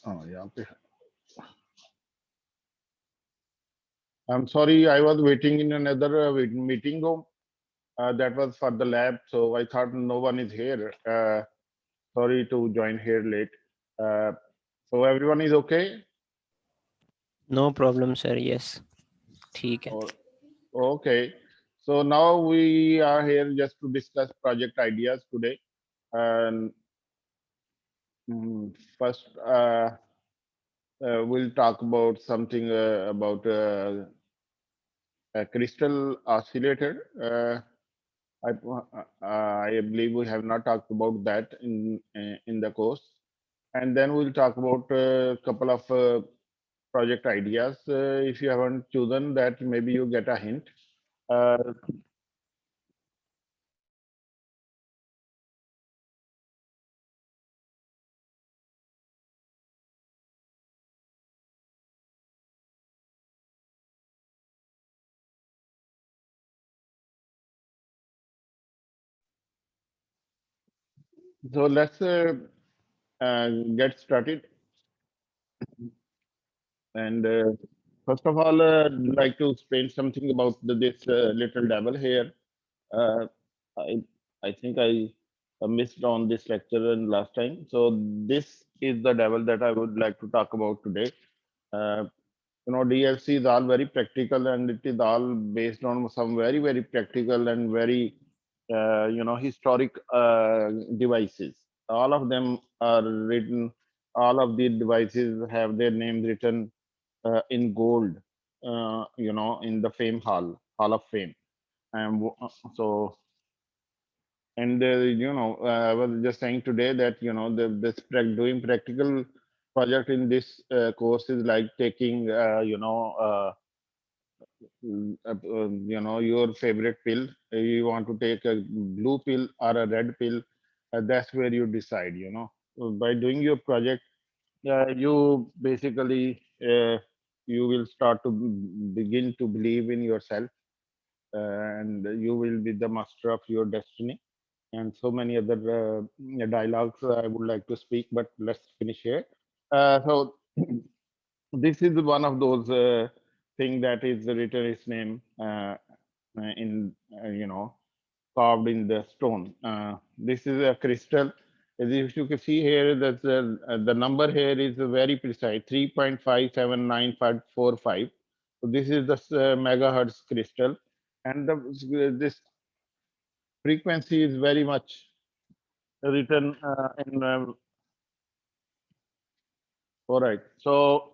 यहाँ पे I'm sorry, I was waiting in another meeting room. That was for the lab, so I thought no one is here. Sorry to join here late. Uh, so everyone is okay? No problem, sir. Yes. ठीक है. Or okay. So now we are here just to discuss project ideas today. And first, we'll talk about something about a crystal oscillator. I believe we have not talked about that in the course, and then we'll talk about a couple of project ideas. If you haven't chosen that, maybe you get a hint. Uh, so let's get started. And first of all, I'd like to explain something about this little devil here. Uh, I I think I missed on this lecture and last time. So this is the devil that I would like to talk about today. Uh, DLC is all very practical, and it is all based on some very practical and very historic devices. All of them are written. All of the devices have their names written in gold. In the Fame Hall of Fame. And so and I was just saying today that doing practical project in this course is like taking your favorite pill. You want to take a blue pill or a red pill. That's where you decide. By doing your project, you basically you will start to begin to believe in yourself, and you will be the master of your destiny. And so many other dialogues I would like to speak, but let's finish here. So this is one of those thing that is written its name in carved in the stone. This is a crystal. As if you can see here, that the number here is very precise, 3.579545. So this is the megahertz crystal, and this frequency is very much written in. All right, so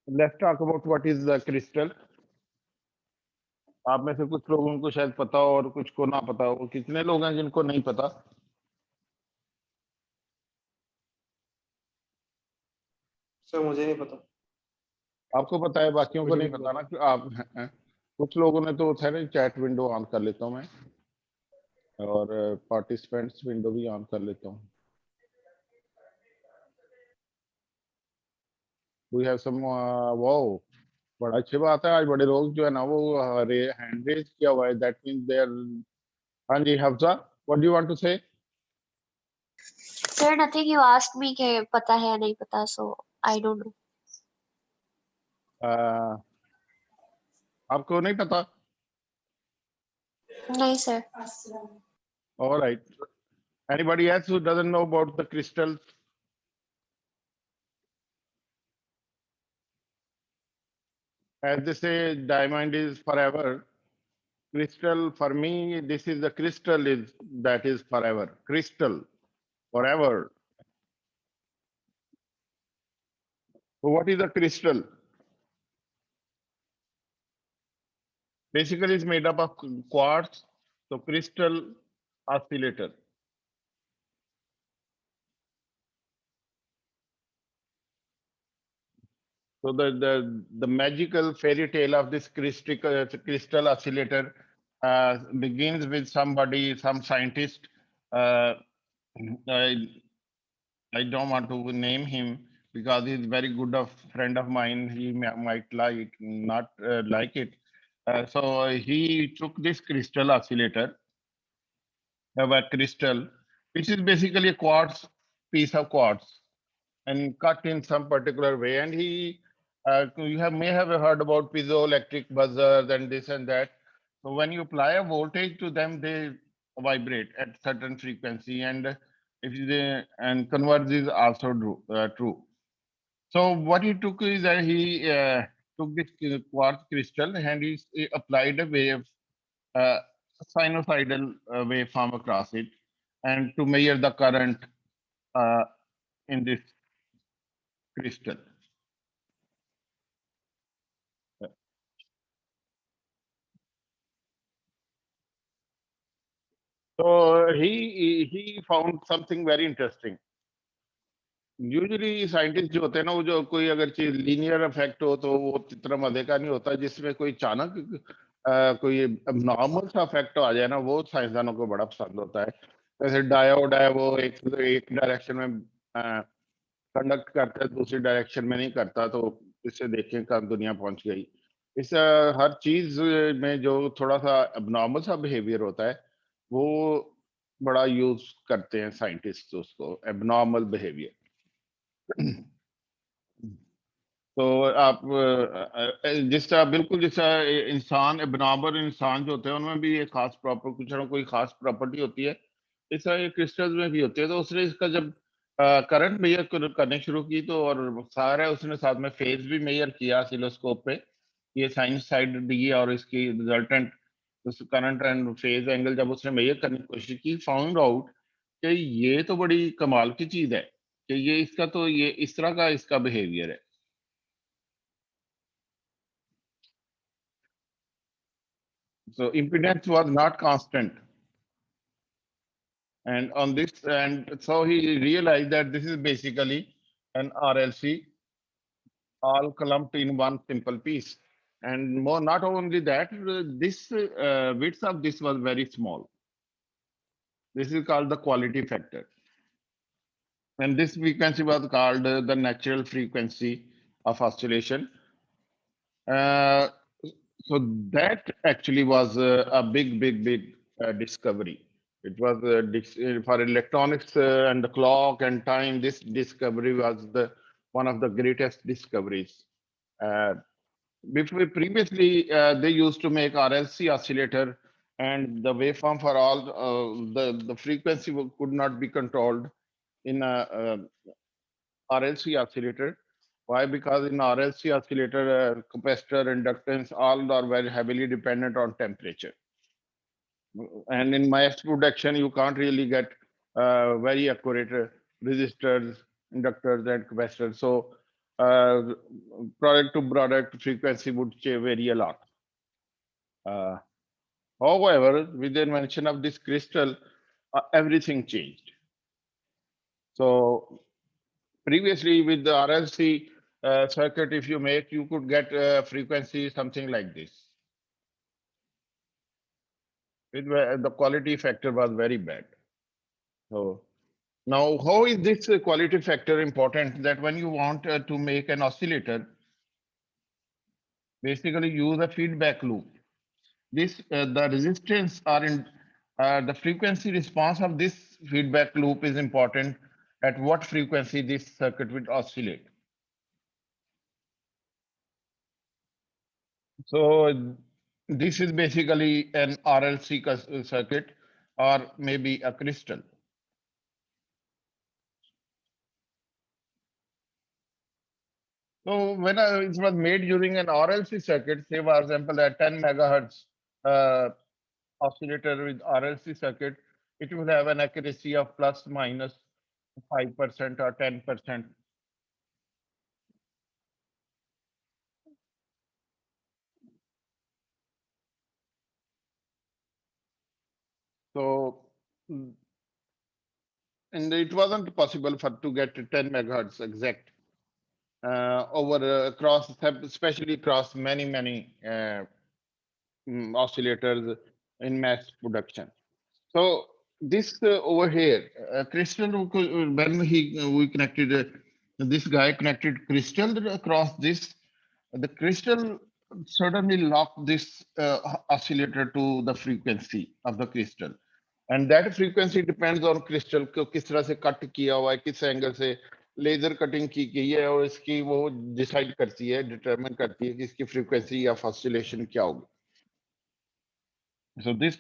let's talk about what is the crystal. आप में से कुछ लोगों को शायद पता हो और कुछ को ना पता हो. कितने लोग हैं जिनको नहीं पता? सर मुझे नहीं पता. आपको पता है, बाकियों को नहीं पता ना कि आप हैं. कुछ लोगों ने तो था ना, चैट विंडो ऑन कर लेता हूं मैं, और पार्टिसिपेंट्स विंडो भी ऑन कर लेता हूं. वी हैव सम वो बड़ा अच्छी बात है. आज बड़े लोग जो है ना वो हैंड रेज किया हुआ है. That means they are. हाँ जी, Hafsa, what do you want to say? Sir, nothing. You asked me कि पता है या नहीं पता, so I don't know. आपको नहीं पता? नहीं sir. All right. Anybody else who doesn't know about the crystals? As they say, diamond is forever. Crystal, for me, this is the crystal is that is forever. Crystal, forever. So what is a crystal? Basically, it's made up of quartz. So crystal oscillator. So the magical fairy tale of this crystal oscillator begins with somebody, some scientist. I don't want to name him because he's very good of friend of mine. He might like not like it. So he took this crystal oscillator, a crystal. which is basically a quartz, piece of quartz, and cut in some particular way. And you may have heard about piezoelectric buzzers and this and that. So when you apply a voltage to them, they vibrate at certain frequency, and and converge is also true. So what he took is that he took this quartz crystal and he applied a wave, uh, sinusoidal waveform across it, and to measure the current uh, in this crystal. So he found something very interesting. Usually scientist जो होते हैं ना, वो जो कोई अगर चीज linear effect हो तो वो इतना मजे का नहीं होता, जिसमें कोई अचानक कोई नॉर्मल सा इफेक्ट आ जाए ना, वो साइंसदानों को बड़ा पसंद होता है। जैसे डायोड है, वो एक डायरेक्शन में कंडक्ट करता है, दूसरी डायरेक्शन में नहीं करता, तो इससे देखें कहाँ दुनिया पहुंच गई। इस हर चीज में जो थोड़ा सा अबनॉर्मल सा बिहेवियर होता है, वो बड़ा यूज करते हैं साइंटिस्ट उसको, एबनॉर्मल बिहेवियर। तो आप जिस तरह बिल्कुल जिस तरह इंसान, एबनॉर्मल इंसान जो होते हैं, उनमें भी एक खास प्रॉपर कुछ ना कोई खास प्रॉपर्टी होती है, इस तरह ये क्रिस्टल्स में भी होती है। तो उसने इसका जब करंट मेजर करने शुरू की, तो और सारा उसने साथ में फेज भी मेजर किया ऑसिलोस्कोप पे, ये साइंस साइड दी, और इसकी रिजल्टेंट उस करंट एंड फेज एंगल जब उसने मेजर करने की कोशिश की, फाउंड आउट कि ये तो बड़ी कमाल की चीज है कि ये इसका तो ये इस तरह का इसका बिहेवियर है। So impedance was not constant. And on this, and so he realized that this is basically an RLC all clumped in one simple piece. And more, not only that, this width of this was very small. This is called the quality factor. And this frequency was called the natural frequency of oscillation. So that actually was a big discovery. It was for electronics and the clock and time. This discovery was one of the greatest discoveries. Previously, they used to make RLC oscillator, and the waveform for all the frequency could not be controlled in a RLC oscillator. Why? Because in RLC oscillator, capacitor, inductance, all are very heavily dependent on temperature. And in mass production, you can't really get very accurate resistors, inductors, and capacitors. So product to product frequency would vary a lot. However, with the invention of this crystal, everything changed. So previously with the RLC circuit, if you make, you could get frequency something like this. The quality factor was very bad. So now, how is this quality factor important? That when you want to make an oscillator, basically use a feedback loop. This the resistance or in the frequency response of this feedback loop is important. At what frequency this circuit will oscillate. So this is basically an RLC circuit, or maybe a crystal. So when it was made using an RLC circuit, say for example at 10 megahertz oscillator with RLC circuit, it will have an accuracy of plus minus 5% or 10%. So, and it wasn't possible to get 10 megahertz exact over across, especially across many oscillators in mass production. So this over here, crystal, when we connected, this guy connected crystal across this, the crystal suddenly locked this oscillator to the frequency of the crystal. And that frequency depends on crystal को किस तरह से cut किया हुआ है, किस angle से laser cutting की गई है, और इसकी वो डिसाइड करती है, डिटरमिन करती है कि इसकी फ्रीक्वेंसी या ऑसिलेशन क्या होगी. So this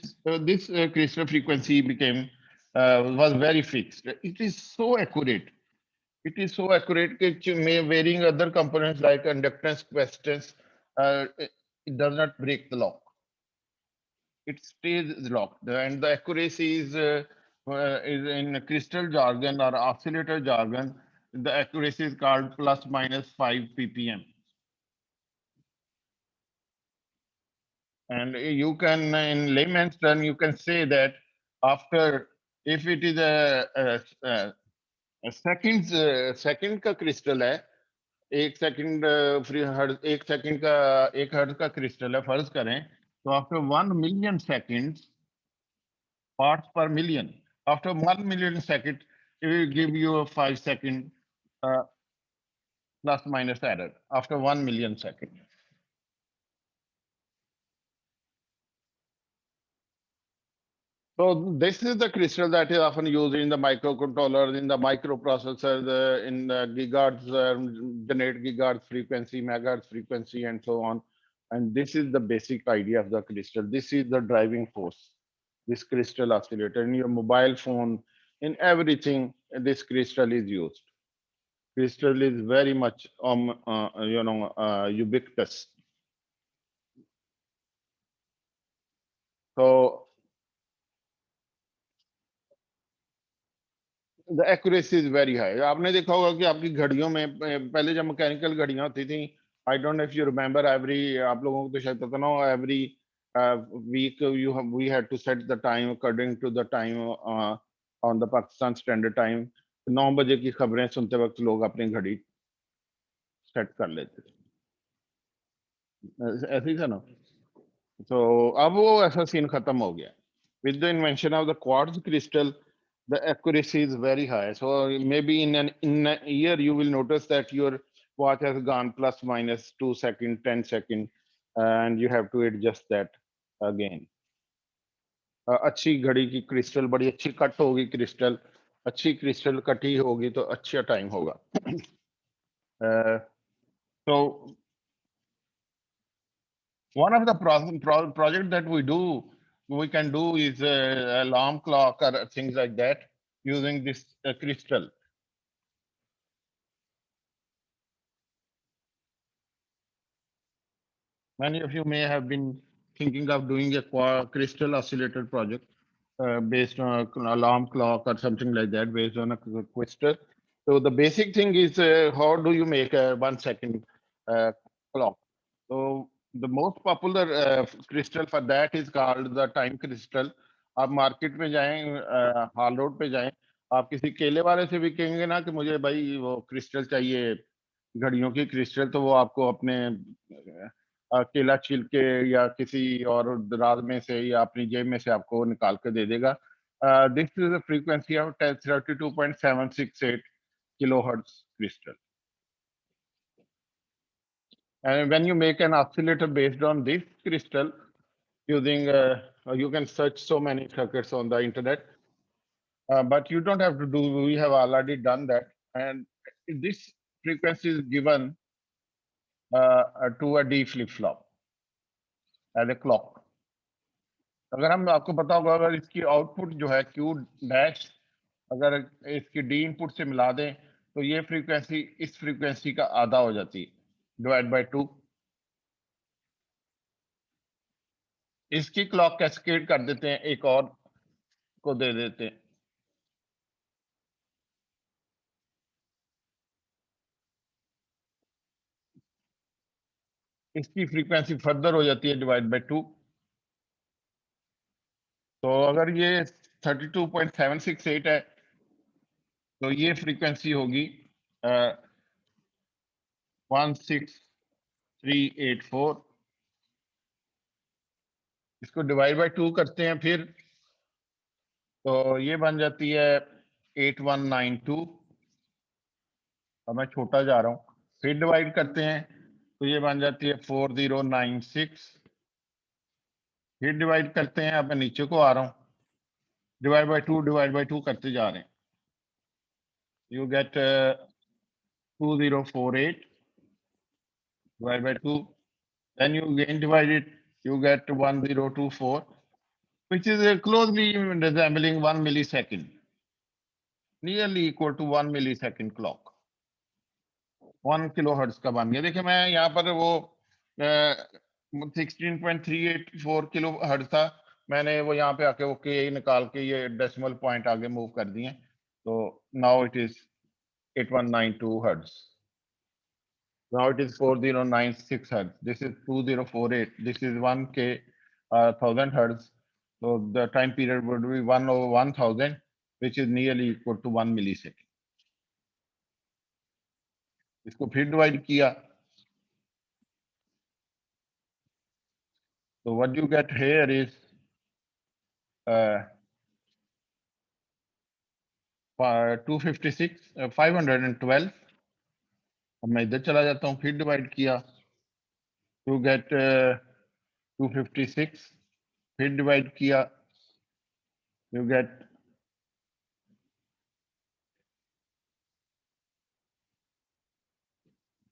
crystal frequency became was very fixed. It is so accurate. It is so accurate that varying other components like inductance, capacitance, it does not break the lock. It stays locked, and the accuracy is in crystal jargon or oscillator jargon. The accuracy is called plus minus 5 ppm. And you can, in layman's term, you can say that after, if it is a second का crystal है, एक second free hertz, एक second का एक hertz का crystal है फर्ज करें, तो after 1 million seconds, parts per million, after 1 million second it will give you a 5 second plus minus error after 1 million second. So this is the crystal that is often used in the microcontrollers, in the microprocessors, in the gigahertz, generate gigahertz frequency, megahertz frequency, and so on. And this is the basic idea of the crystal. This is the driving force, this crystal oscillator. In your mobile phone, in everything, this crystal is used. Crystal is very much, ubiquitous. So the accuracy is very high. आपने देखा होगा कि आपकी घड़ियों में पहले जब mechanical घड़ियां होती थी, I don't know if you remember, आप लोगों को तो शायद पता ना हो, every week we had to set the time according to the time on the Pakistan Standard Time. 9 बजे की खबरें सुनते वक्त लोग अपनी घड़ी सेट कर लेते थे, ऐसे ही था ना. तो अब वो ऐसा सीन खत्म हो गया. With the invention of the quartz crystal, the accuracy is very high. So maybe in a year you will notice that your watch has gone plus minus 2 seconds, 10 seconds, and you have to adjust that again. अच्छी घड़ी की crystal, बड़ी अच्छी cut होगी crystal, अच्छी crystal कटी होगी तो अच्छा टाइम होगा. So one of the project that we can do is alarm clock or things like that using this crystal. Many of you may have been thinking of doing a crystal oscillator project based on an alarm clock or something like that, based on a crystal. So the basic thing is how do you make a 1 second clock? So the most popular crystal for that is called the time crystal. आप market में जाएं, hall road पे जाएं, आप किसी केले वाले से भी कहेंगे ना कि मुझे भाई वो क्रिस्टल चाहिए, घड़ियों की क्रिस्टल, तो वो आपको अपने केला छील के या किसी और दराज में से या अपनी जेब में से आपको निकाल के दे देगा. This is the frequency of 32.768 kilohertz crystal. And when you make an oscillator based on this crystal using, you can search so many circuits on the internet, but you don't have to do, we have already done that. And this frequency is given to a D flip-flop as a clock. अगर हम, आपको पता होगा, अगर इसकी output जो है Q dash अगर इसकी D इनपुट से मिला दें तो ये फ्रीक्वेंसी इस फ्रीक्वेंसी का आधा हो जाती है, डिवाइड बाय 2. इसकी क्लॉक कैस्केड कर देते हैं, एक और को दे देते हैं. इसकी फ्रीक्वेंसी फर्दर हो जाती है, डिवाइड बाय 2. तो अगर ये 32.768 है तो ये फ्रीक्वेंसी होगी 16384. इसको डिवाइड बाय 2 करते हैं फिर, तो ये बन जाती है 8192. अब मैं छोटा जा रहा हूं, फिर डिवाइड करते हैं तो ये बन जाती है 4096. फिर डिवाइड करते हैं, अब मैं नीचे को आ रहा हूं डिवाइड बाय टू करते जा रहे हैं, you get 2048 divided by 2, then you again divide it, you get 1024, which is closely resembling 1 millisecond, nearly equal to 1 millisecond clock. 1 kilohertz का बन गया। देखिए मैं यहाँ पर वो 16.384 किलो हर्ट्ज था, मैंने वो यहाँ पे आके वो के निकाल के ये डेसिमल पॉइंट आगे मूव कर दिए, तो now it is 8192 hertz. Now it is 4096 hertz. This is 2048. This is 1K 1000 hertz. So the time period would be 1 over 1000, which is nearly equal to 1 millisecond. इसको फिर डिवाइड किया, so what you get here is 256 512. अब मैं इधर चला जाता हूँ, फिर डिवाइड किया, to get 256, फिर डिवाइड किया, you get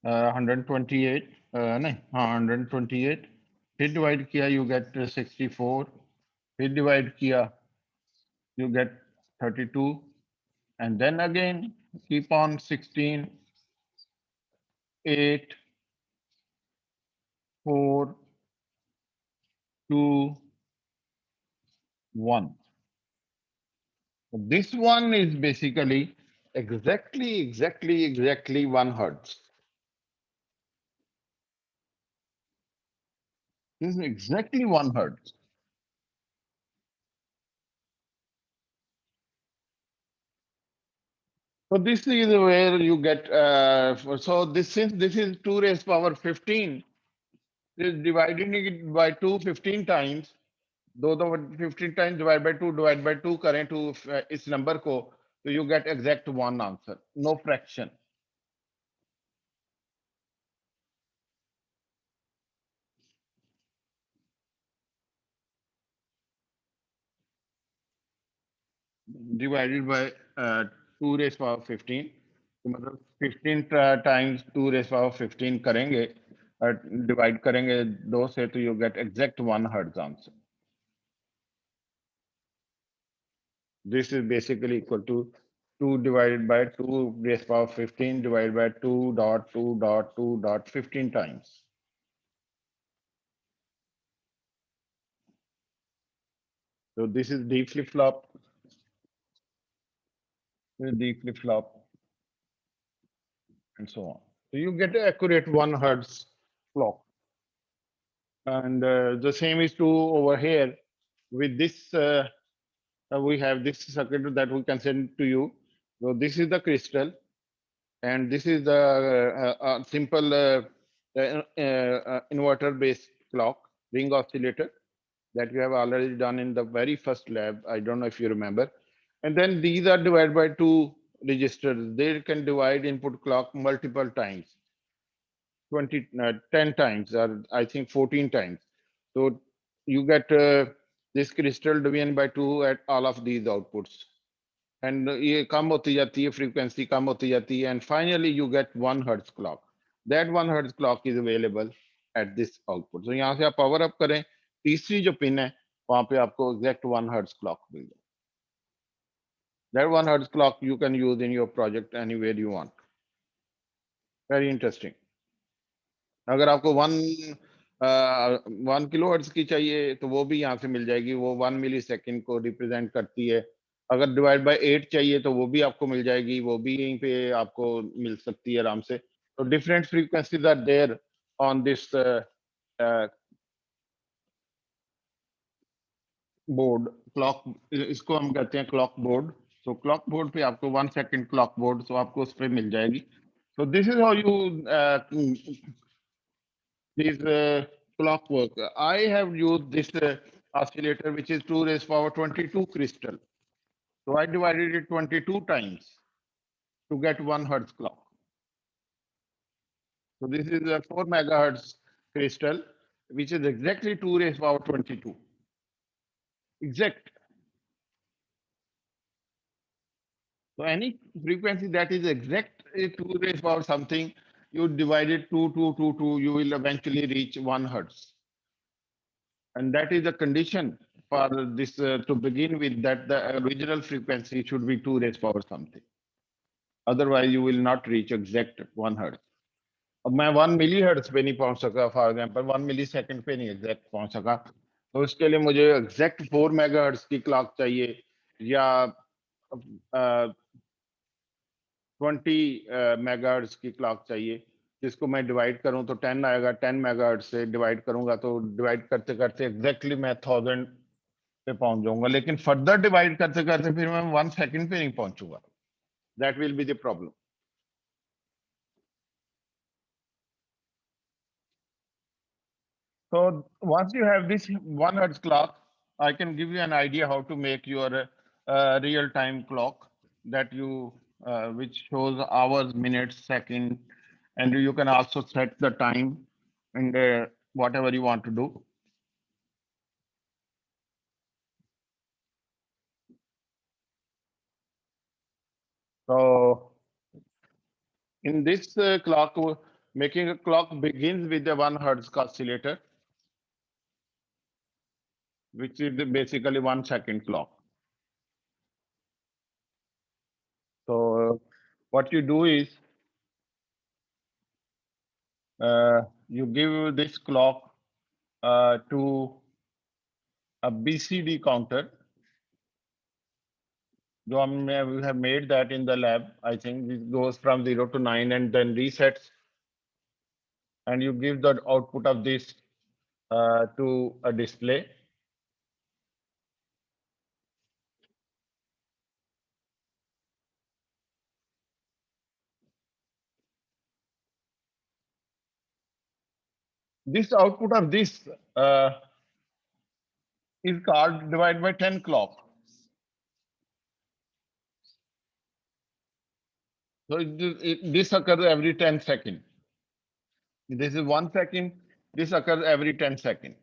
128, नहीं हाँ 128, फिर डिवाइड किया, you get 64, फिर डिवाइड किया, you get 32, and then again keep on 16, 8, 4, 2, 1. This one is basically exactly 1 hertz. This is exactly 1 hertz. So this is where you get, so this, since this is 2 raised power 15, is dividing it by 2 15 times, दो 15 times divide by 2 करें to इस number को, so you get exact one answer, no fraction. Divided by 2 raised power 15, तो मतलब 15 times 2 raised power 15 करेंगे, divide करेंगे 2 से, तो you get exact 1 hertz answer. This is basically equal to 2 divided by 2 raised power 15 divided by 2.2.2.15 times. So this is D flip-flop. This is D flip-flop, and so on. So you get an accurate 1 hertz clock. And the same is true over here. With this, we have this circuit that we can send to you. So this is the crystal, and this is the simple inverter-based clock, ring oscillator, that we have already done in the very first lab. I don't know if you remember. And then these are divided by 2 registers. They can divide input clock multiple times, 10 times, or I think 14 times. So you get this crystal division by 2 at all of these outputs. And ये कम होती जाती है, frequency कम होती जाती है, and finally you get 1 hertz clock. That 1 hertz clock is available at this output. So यहाँ से आप power up करें, तीसरी जो पिन है वहां पे आपको exact 1 hertz clock मिल जाए. That 1 hertz clock you can use in your project anywhere you want. Very interesting. अगर आपको 1 किलो हर्ट्ज की चाहिए तो वो भी यहाँ से मिल जाएगी, वो 1 मिली सेकेंड को रिप्रेजेंट करती है. अगर डिवाइड बाय 8 चाहिए तो वो भी आपको मिल जाएगी, वो भी यहीं पे आपको मिल सकती है आराम से. तो different frequencies are there on this board, clock, इसको हम कहते हैं clock board. So clock board पे आपको 1 सेकेंड क्लॉक बोर्ड, तो आपको उस पर मिल जाएगी. So this is how you this clock work. I have used this oscillator, which is 2 raised power 22 crystal. So I divided it 22 times to get 1 hertz clock. So this is a 4 megahertz crystal, which is exactly 2 raised power 22. Exact. So any frequency that is exact 2 raised power something, you divide it 2, you will eventually reach 1 hertz. And that is the condition for this to begin with, that the original frequency should be 2 raised power something. Otherwise, you will not reach exact 1 hertz. अब मैं 1 milli hertz पे नहीं पहुंच सका, for example 1 milli second पे नहीं exact पहुंच सका, तो उसके लिए मुझे एग्जैक्ट 4 मेगाहर्ट्ज की क्लॉक चाहिए या 20 मेगाहर्ट्ज की क्लॉक चाहिए, जिसको मैं डिवाइड करूं तो 10 आएगा, 10 मेगाहर्ट्ज से डिवाइड करूंगा तो डिवाइड करते करते एग्जैक्टली मैं 1000 पे पहुंच जाऊंगा, लेकिन फर्दर डिवाइड करते करते फिर मैं 1 सेकंड पे नहीं पहुंचूंगा. That will be the problem. So once you have this 1 hertz clock, I can give you an idea how to make your real-time clock that you which shows hours, minutes, second, and you can also set the time and whatever you want to do. So in this clock, making a clock begins with the 1 hertz oscillator, which is basically 1 second clock. So what you do is you give this clock to a BCD counter. We have made that in the lab. I think it goes from 0 to 9 and then resets. And you give the output of this to a display. This output of this is called divide by 10 clock. So this occurs every 10 seconds. This is 1 second. This occurs every 10 seconds.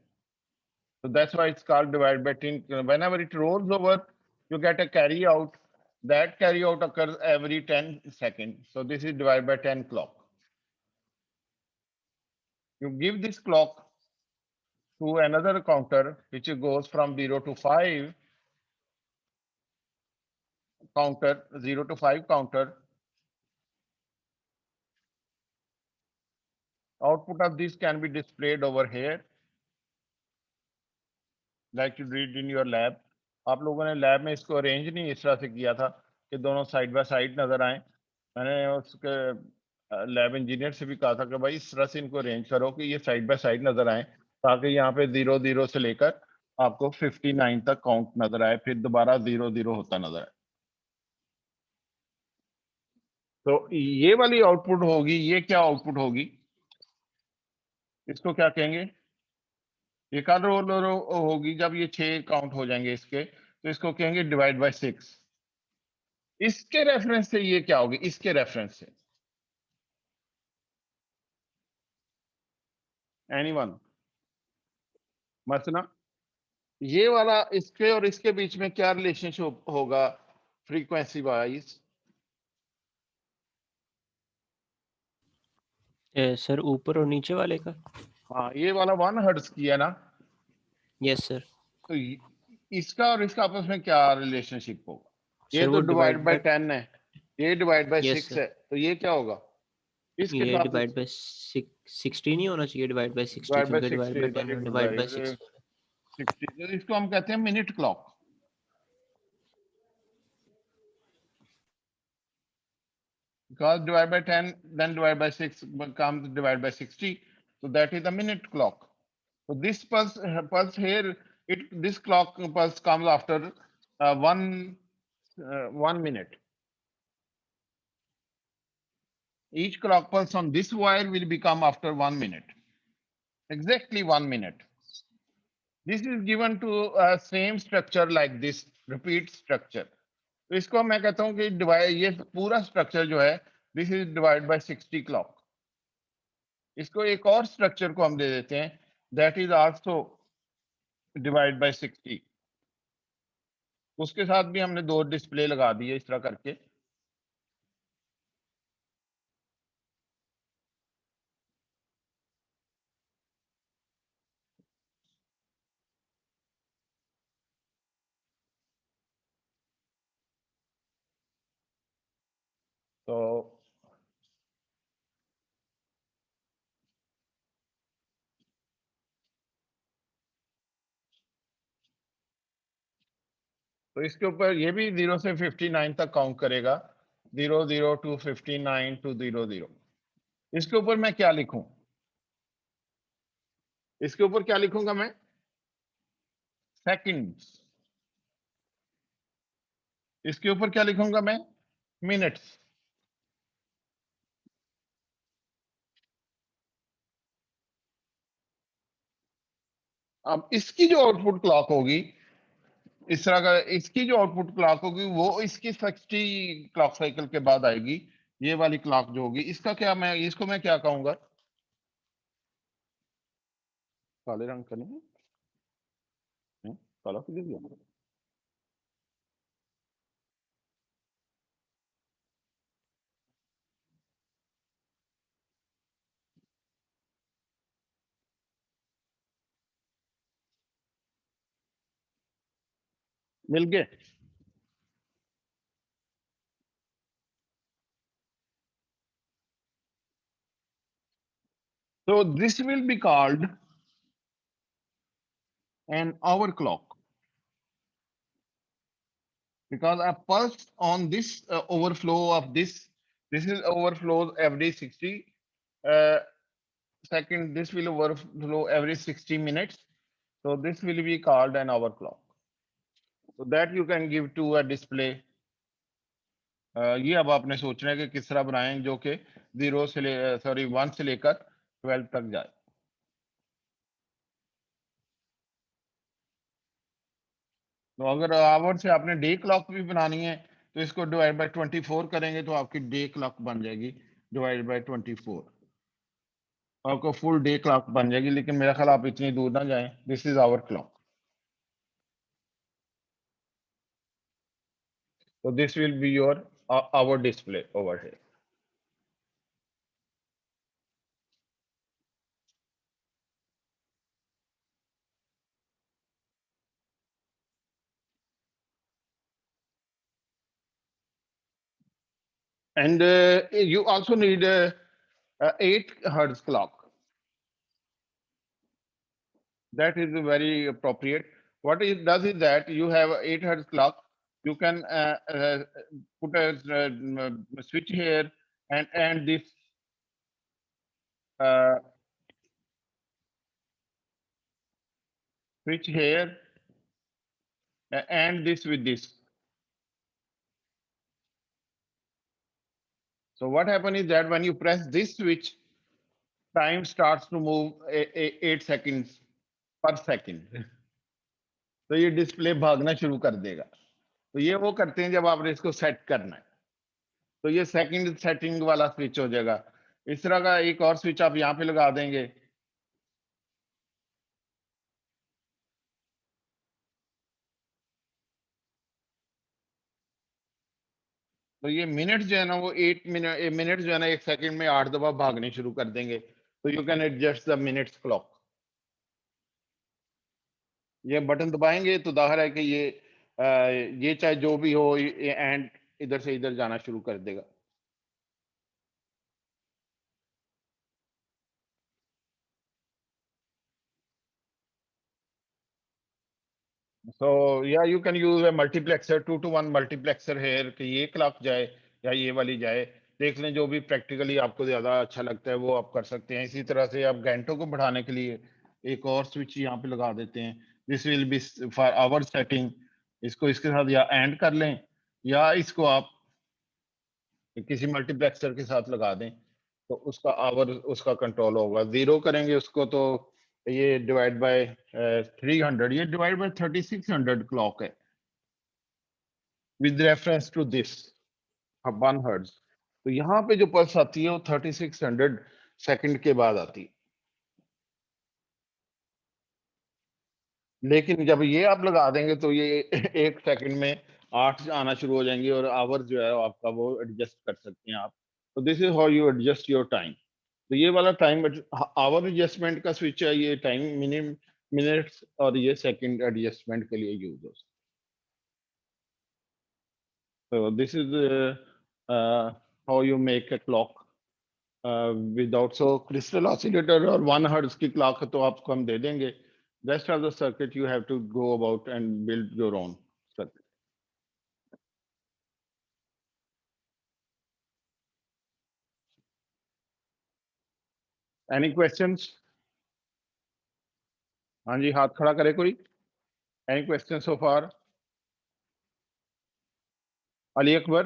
So that's why it's called divide by 10. Whenever it rolls over, you get a carry out. That carry out occurs every 10 seconds. So this is divide by 10 clock. You give this clock to another counter, which goes from 0 to 5 counter, 0 to 5 counter. Output of this can be displayed over here, like you did in your lab. आप लोगों ने lab में इसको arrange नहीं इस तरह से किया था कि दोनों साइड बाय साइड नजर आए. मैंने उसके लैब इंजीनियर से भी कहा था कि भाई इस तरह से इनको अरेंज करो कि ये साइड बाय साइड नजर आए, ताकि यहाँ पे 0 0 से लेकर आपको 59 तक काउंट नजर आए, फिर दोबारा 0 0 होता नजर आए. तो ये वाली आउटपुट होगी, ये क्या आउटपुट होगी, इसको क्या कहेंगे, ये कल रोल होगी जब ये 6 काउंट हो जाएंगे इसके, तो इसको कहेंगे डिवाइड बाय 6. इसके रेफरेंस से ये क्या होगी, इसके रेफरेंस से एनीवन मसला, ये वाला इसके और इसके बीच में क्या रिलेशनशिप होगा फ्रीक्वेंसी वाइज. सर ऊपर और नीचे वाले का. हाँ, ये वाला 1 हर्ट्ज की है ना. Yes sir. तो इसका और इसका आपस में क्या रिलेशनशिप होगा. ये सर तो वो डिवाइड बाय 10 है, ये डिवाइड बाय Yes, 6 sir. है, तो ये क्या होगा, इसके ये साथ डिवाइड बाय 60 नहीं होना चाहिए, डिवाइड बाय 60, डिवाइड बाय क्योंकि डिवाइड बाय 10 और डिवाइड बाय 6. 60, इसको हम कहते हैं minute clock. Because divide by 10, then divide by 6 becomes divide by 60. So that is the minute clock. So this pulse here, this clock pulse comes after 1 minute. Each clock pulse on this wire will become after 1 minute. Exactly 1 minute. This is given to a same structure like this, repeat structure. तो इसको मैं कहता हूँ कि divide, ये पूरा structure जो है, this is divide by 60 clock. इसको एक और स्ट्रक्चर को हम दे देते हैं, that is also divide by 60. उसके साथ भी हमने 2 डिस्प्ले लगा दिए इस तरह करके. तो इसके ऊपर ये भी 0 से 59 तक काउंट करेगा, 0 0 to 59 to 0 0। इसके ऊपर मैं क्या लिखूं? इसके ऊपर क्या लिखूंगा मैं? सेकंड्स। इसके ऊपर क्या लिखूंगा मैं? मिनट्स। अब इसकी जो आउटपुट क्लॉक होगी, इस तरह का इसकी जो आउटपुट क्लॉक होगी वो इसकी 60 क्लॉक साइकिल के बाद आएगी। ये वाली क्लॉक जो होगी, इसका क्या, मैं इसको मैं क्या कहूंगा? काले रंग का नहीं है? काला किधर गया? मिल गए? So this will be called an hour clock, because a pulse on this overflow of this is overflows every 60 uh, second. This will overflow every 60 minutes. So this will be called an hour clock. So that you can give to a display. ये अब आपने सोचना है कि किस तरह बनाएं जो कि 0 से 1 से लेकर 12 तक जाए। तो अगर आवर से आपने डे क्लॉक भी बनानी है तो इसको डिवाइड बाय 24 करेंगे तो आपकी डे क्लॉक बन जाएगी, डिवाइड बाय 24 आपको फुल डे क्लॉक बन जाएगी। लेकिन मेरा ख्याल आप इतनी दूर ना जाएं। This is hour clock. So this will be your our display over here. And you also need a 8 hertz clock. That is very appropriate. What it does is that you have a 8 hertz clock. You can put a switch here and this switch here and this with this. So what happens is that when you press this switch, time starts to move 8 seconds per second. तो ये display भागना शुरू कर देगा। तो ये वो करते हैं जब आपने इसको सेट करना है। तो ये सेकंड सेटिंग वाला स्विच हो जाएगा। इस तरह का एक और स्विच आप यहाँ पे लगा देंगे। तो ये मिनट जो है ना वो 8 मिनट जो है ना 1 सेकंड में 8 दफा भागने शुरू कर देंगे। तो you can adjust the minutes clock. ये बटन दबाएंगे तो जाहिर है कि ये चाहे जो भी हो एंड इधर से इधर जाना शुरू कर देगा। So yeah, you can use a multiplexer, 2-to-1 multiplexer here कि ये क्लॉक जाए या ये वाली जाए। देख लें जो भी प्रैक्टिकली आपको ज्यादा अच्छा लगता है वो आप कर सकते हैं। इसी तरह से आप घंटों को बढ़ाने के लिए एक और स्विच यहाँ पे लगा देते हैं। This will be for our setting. इसको इसके साथ या एंड कर लें या इसको आप किसी मल्टीप्लेक्सर के साथ लगा दें तो उसका आवर उसका कंट्रोल होगा। 0 करेंगे उसको तो ये डिवाइड बाय 300, ये डिवाइड बाय 3600 क्लॉक है with reference to this 1 hertz. तो यहाँ पे जो पल्स आती है वो 3600 सेकंड के बाद आती है। लेकिन जब ये आप लगा देंगे तो ये 1 सेकंड में 8 आना शुरू हो जाएंगे और आवर जो है आपका वो एडजस्ट कर सकते हैं आप। तो this is how you adjust your time. तो ये वाला टाइम आवर एडजस्टमेंट का स्विच है, ये टाइम मिनट्स और ये सेकंड एडजस्टमेंट के लिए यूज होता है। तो this is how you make a clock without. So crystal oscillator और 1 hertz की clock तो आपको हम दे देंगे. Rest of the circuit you have to go about and build your own circuit. Any questions? हाँ जी, हाथ खड़ा करे कोई. Any questions so far? Ali Akbar,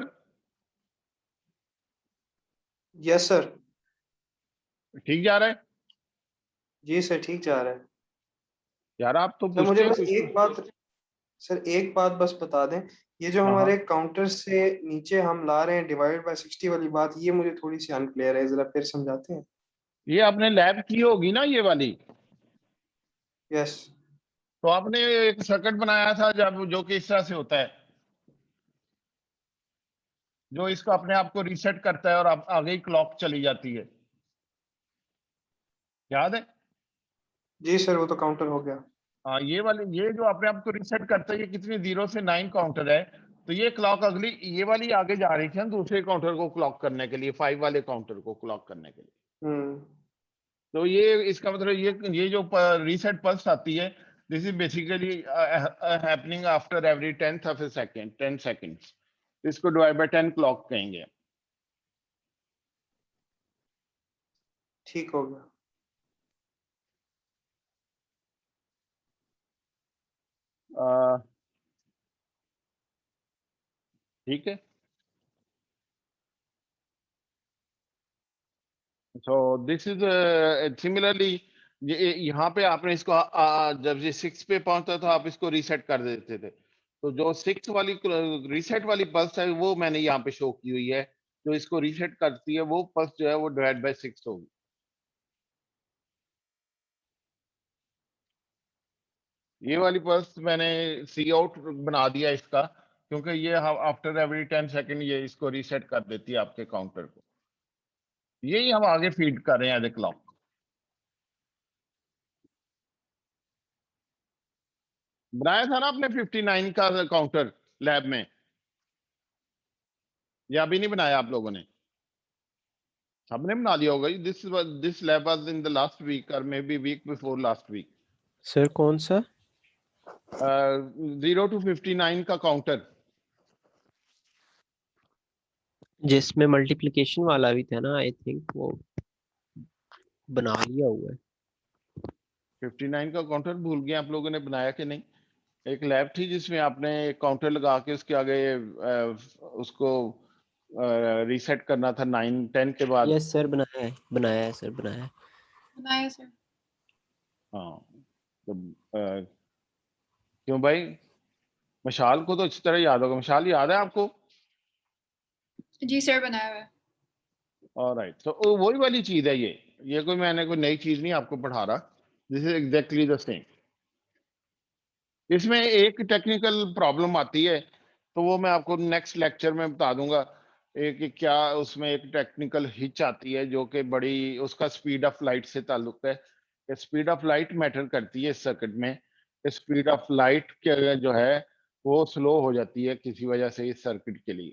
yes sir. ठीक जा रहा है जी सर, ठीक जा रहा है. यार? आप तो सर मुझे पूछते बस एक बात, सर एक बात बस बता दें. ये जो हाँ, हमारे काउंटर से नीचे हम ला रहे हैं डिवाइड बाय 60 वाली बात, ये मुझे थोड़ी सी अनक्लियर है, जरा फिर समझाते हैं. ये आपने लैब की होगी ना ये वाली. यस. तो आपने एक सर्किट बनाया था जब, जो कि इस तरह से होता है, जो इसको अपने आप को रीसेट करता है और आप आगे ही क्लॉक चली जाती है. याद है? जी सर, वो तो काउंटर हो गया. हाँ, ये वाली, ये जो अपने आप को रीसेट करता है, ये कितनी 0 से 9 काउंटर है. तो ये क्लॉक अगली, ये वाली आगे जा रही थी ना दूसरे काउंटर को क्लॉक करने के लिए, 5 वाले काउंटर को क्लॉक करने के लिए. तो ये इसका मतलब ये जो रीसेट पल्स आती है, this is basically happening after every 10th of A second, 10 seconds. इसको डिवाइड बाय 10 क्लॉक कहेंगे. ठीक हो गया. ठीक है. सो दिस इज सिमिलरली, यहाँ पे आपने इसको जब ये 6 पे पहुंचता था आप इसको रीसेट कर देते थे. तो जो 6 वाली रीसेट वाली पल्स है वो मैंने यहाँ पे शो की हुई है. जो इसको रीसेट करती है वो पल्स जो है वो डिवाइड बाय 6 होगी. ये वाली पल्स मैंने सी आउट बना दिया इसका, क्योंकि ये आफ्टर एवरी 10 सेकंड ये इसको रीसेट कर देती है आपके काउंटर को. यही हम आगे फीड कर रहे हैं एज ए क्लॉक. बनाया था ना आपने 59 का काउंटर लैब में, या अभी नहीं बनाया आप लोगों ने? सबने बना लिया होगा. This lab was in the last week और maybe week before last week. Sir कौन सा? 0 to 59 का काउंटर. जिसमें मल्टीप्लिकेशन वाला भी था ना, आई थिंक वो बना लिया हुआ है. 59 का काउंटर भूल गए आप लोगों ने बनाया कि नहीं? एक लैब थी जिसमें आपने एक काउंटर लगा के उसके आगे उसको रीसेट करना था 9-10 के बाद. यस सर, बनाया है सर, बनाया है. बनाया सर. हाँ. तो क्यों भाई, मशाल को तो अच्छी तरह याद होगा. मशाल याद है आपको? जी सर, बनाया हुआ है. ऑलराइट. तो वही वाली चीज है ये कोई, मैंने कोई नई चीज नहीं आपको पढ़ा रहा. This is exactly the same. इसमें एक टेक्निकल प्रॉब्लम आती है, तो वो मैं आपको नेक्स्ट लेक्चर में बता दूंगा. एक क्या उसमें एक टेक्निकल हिच आती है जो कि बड़ी, उसका स्पीड ऑफ लाइट से ताल्लुक है. स्पीड ऑफ लाइट मैटर करती है इस सर्किट में. स्पीड ऑफ लाइट जो है वो स्लो हो जाती है किसी वजह से इस सर्किट के लिए.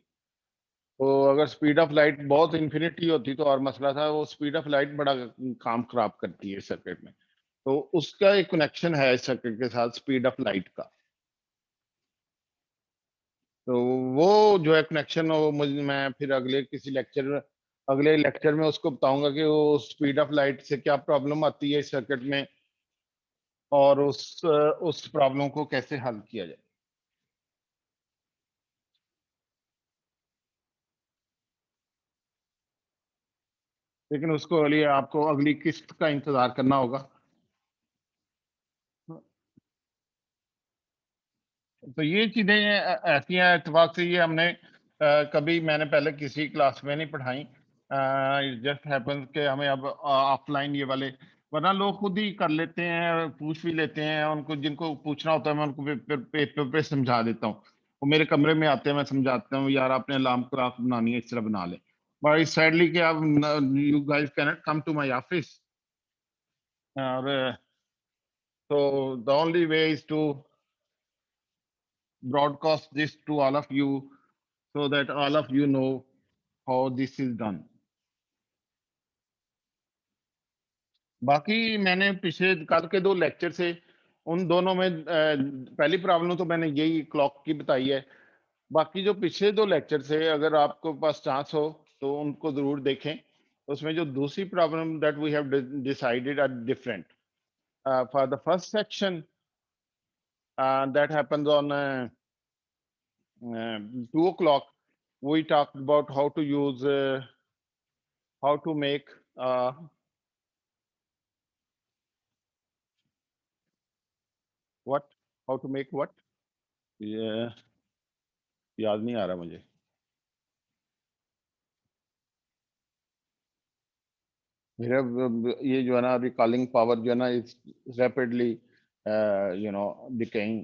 तो अगर स्पीड ऑफ लाइट बहुत इन्फिनिटी होती तो और मसला था. वो स्पीड ऑफ लाइट बड़ा काम खराब करती है इस सर्किट में. तो उसका एक कनेक्शन है इस सर्किट के साथ, स्पीड ऑफ लाइट का. तो वो जो है कनेक्शन, वो मैं फिर अगले लेक्चर में उसको बताऊंगा कि वो स्पीड ऑफ लाइट से क्या प्रॉब्लम आती है इस सर्किट में, और उस प्रॉब्लम को कैसे हल किया जाए. लेकिन उसको लिए आपको अगली किस्त का इंतजार करना होगा. तो ये चीजें ऐसी हैं, इत्तेफाक से ये हमने कभी, मैंने पहले किसी क्लास में नहीं पढ़ाई. जस्ट हैपन के हमें अब ऑफलाइन ये वाले, वरना लोग खुद ही कर लेते हैं, पूछ भी लेते हैं. उनको जिनको पूछना होता है मैं उनको पेपर पे समझा देता हूँ. वो मेरे कमरे में आते हैं, मैं समझाता हूँ यार आपने अलार्म क्लॉक बनानी है, इस तरह बना ले. बट सैडली कि आप, you guys can not come to my office. और तो the only way is to broadcast this to all of you so that all of you know how this is done. बाकी मैंने पिछले कल के 2 lecture से उन दोनों में पहली प्रॉब्लम तो मैंने यही क्लॉक की बताई है। बाकी जो पिछले 2 लेक्चर से अगर आपको पास चांस हो तो उनको जरूर देखें। उसमें जो दूसरी problem that we have decided are different. For the first section that happens on 2 o'clock, we talked about how to use how to make what, how to make what, yeah, याद नहीं आ रहा मुझे। मेरा ये जो है ना रिकॉलिंग पावर जो है ना is rapidly you know decaying.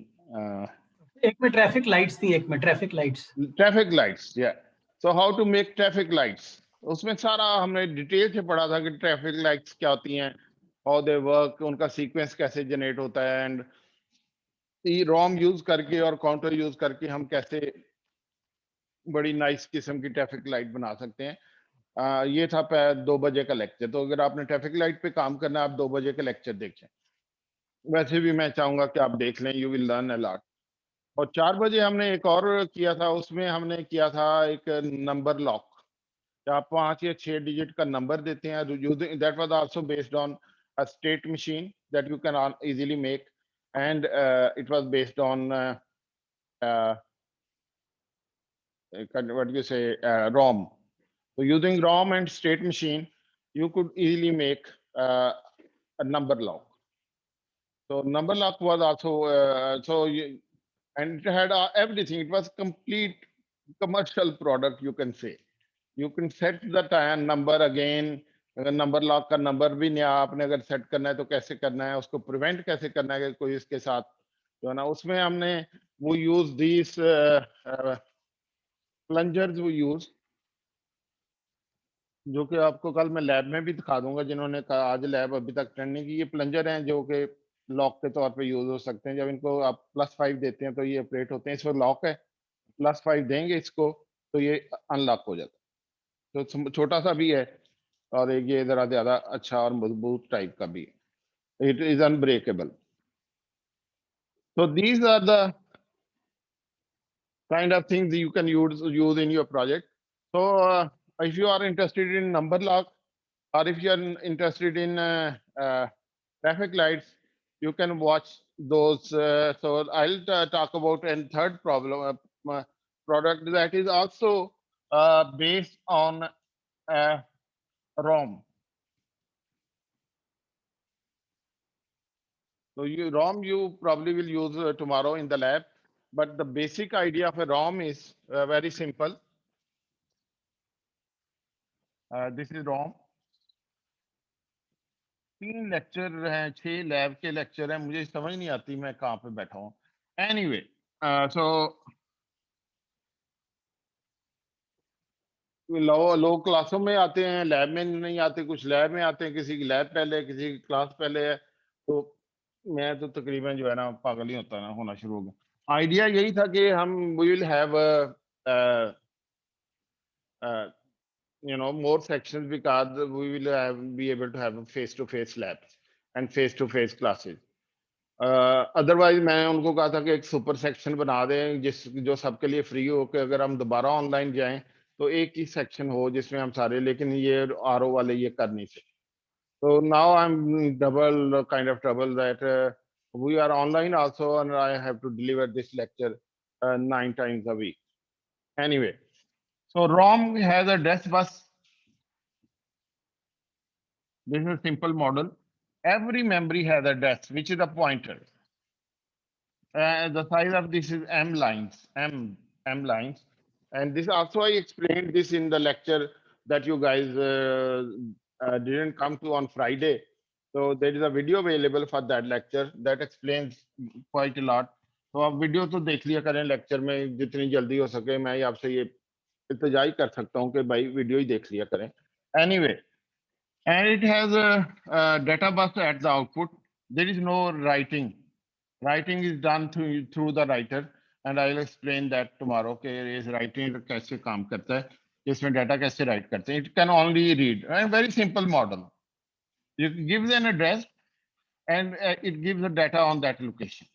एक में ट्रैफिक लाइट्स थी, एक में ट्रैफिक लाइट्स। ट्रैफिक लाइट्स, या so how to make traffic lights, उसमें सारा हमने डिटेल से पढ़ा था कि ट्रैफिक लाइट्स क्या होती हैं, हाउ दे वर्क, उनका सीक्वेंस कैसे जनरेट होता है, एंड रोम यूज करके और काउंटर यूज करके हम कैसे बड़ी नाइस किस्म की ट्रैफिक लाइट बना सकते हैं। ये था 2 बजे का लेक्चर। तो अगर आपने ट्रैफिक लाइट पे काम करना है, आप 2 बजे का लेक्चर देखें। वैसे भी मैं चाहूंगा कि आप देख लें, you will learn a lot. और 4 बजे हमने एक और किया था, उसमें हमने किया था एक नंबर लॉक। आप 5 या 6 डिजिट का नंबर देते हैं, that was also based on a state machine that you can easily make, and it was based on what you say ROM. So using ROM and state machine, you could easily make a number lock. So number lock was also and it had everything. It was complete commercial product, you can say. You can set the time number again. अगर number lock का number भी नया आपने अगर set करना है तो कैसे करना है, उसको प्रिवेंट कैसे करना है कोई इसके साथ, जो है ना, उसमें हमने वो यूज दिस प्लंजर्स वो यूज, जो कि आपको कल मैं लैब में भी दिखा दूंगा, जिन्होंने कहा आज लैब अभी तक अटेंड नहीं की। ये प्लंजर हैं जो कि लॉक के तौर पे यूज हो सकते हैं। जब इनको आप +5 देते हैं तो ये ऑपरेट होते हैं। इसमें लॉक है, +5 देंगे इसको तो ये अनलॉक हो जाता है। तो छोटा सा भी है और एक ये जरा ज्यादा अच्छा और मजबूत टाइप का भी है। It is unbreakable. So these are the kind of things you can use in your project. So if you are interested in number lock, or if you are interested in traffic lights, you can watch those. So I'll talk about a third problem product that is also based on ROM. So ROM you probably will use tomorrow in the lab, but the basic idea of a ROM is very simple. This is ROM. 3 lecture हैं, 6 lab के lecture हैं, मुझे समझ नहीं आती मैं कहाँ पे बैठा हूँ। एनीवे, सो लोग क्लासों में आते हैं, लैब में नहीं आते, कुछ लैब में आते हैं, किसी की लैब पहले, किसी की क्लास पहले है। तो मैं तो तकरीबन जो है ना पागल ही होना शुरू हो गया। आइडिया यही था कि हम we will have more sections because we will be able to have face-to-face labs and face-to-face classes. Otherwise मैं उनको कहा था कि एक सुपर सेक्शन बना दें जो सबके लिए फ्री हो, कि अगर हम दोबारा ऑनलाइन जाएं तो एक ही सेक्शन हो जिसमें हम सारे, लेकिन ये आरओ वाले ये कर नहीं सकते। तो now I am double kind of trouble that we are online also and I have to deliver this lecture 9 times a week. Anyway, so ROM has a address bus. This is a simple model. Every memory has a address, which is a pointer. The size of this is M lines, M lines. And this also I explained this in the lecture that you guys didn't come to on Friday. So there is a video available for that lecture that explains quite a lot. तो आप video तो देख लिया करें lecture में, जितनी जल्दी हो सके। मैं आपसे ये इल्तिजा ही कर सकता हूँ कि भाई वीडियो ही देख लिया करें। Anyway, and it has a data bus at the output. There is no writing. Writing is done through the writer, and I will explain that tomorrow. Okay, is writing कैसे काम करता है। कि इसमें डाटा कैसे राइट करते हैं. It can only read, very simple model. You give an address and it gives the data on that location.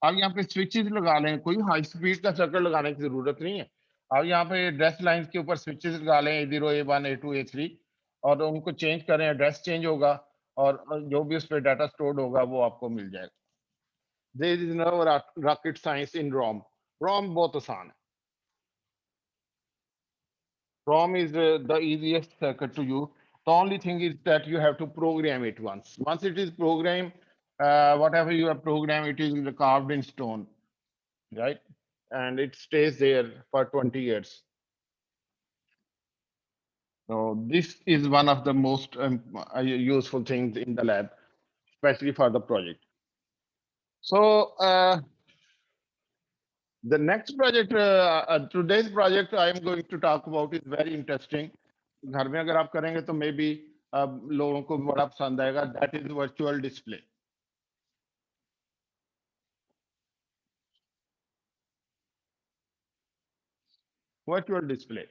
आप यहाँ पे स्विचेस लगा लें, कोई हाई स्पीड का सर्किट लगाने की जरूरत नहीं है. आप यहाँ पे एड्रेस लाइन के ऊपर स्विचेस लगा लें, A0, A1, A2, A3, और उनको चेंज करें, एड्रेस चेंज होगा और जो भी उस पर डाटा स्टोर्ड होगा वो आपको मिल जाएगा. There is no rocket science in ROM. ROM बहुत आसान है. ROM is the easiest circuit to use. The only thing is that you have to program it once. Once it is programmed, whatever you have programmed, it is carved in stone, right? And it stays there for 20 years. So this is one of the most useful things in the lab, especially for the project. So the next project, today's project I am going to talk about is very interesting. घर में अगर आप करेंगे तो may be लोगों को बड़ा पसंद आएगा. That is virtual display. Virtual display.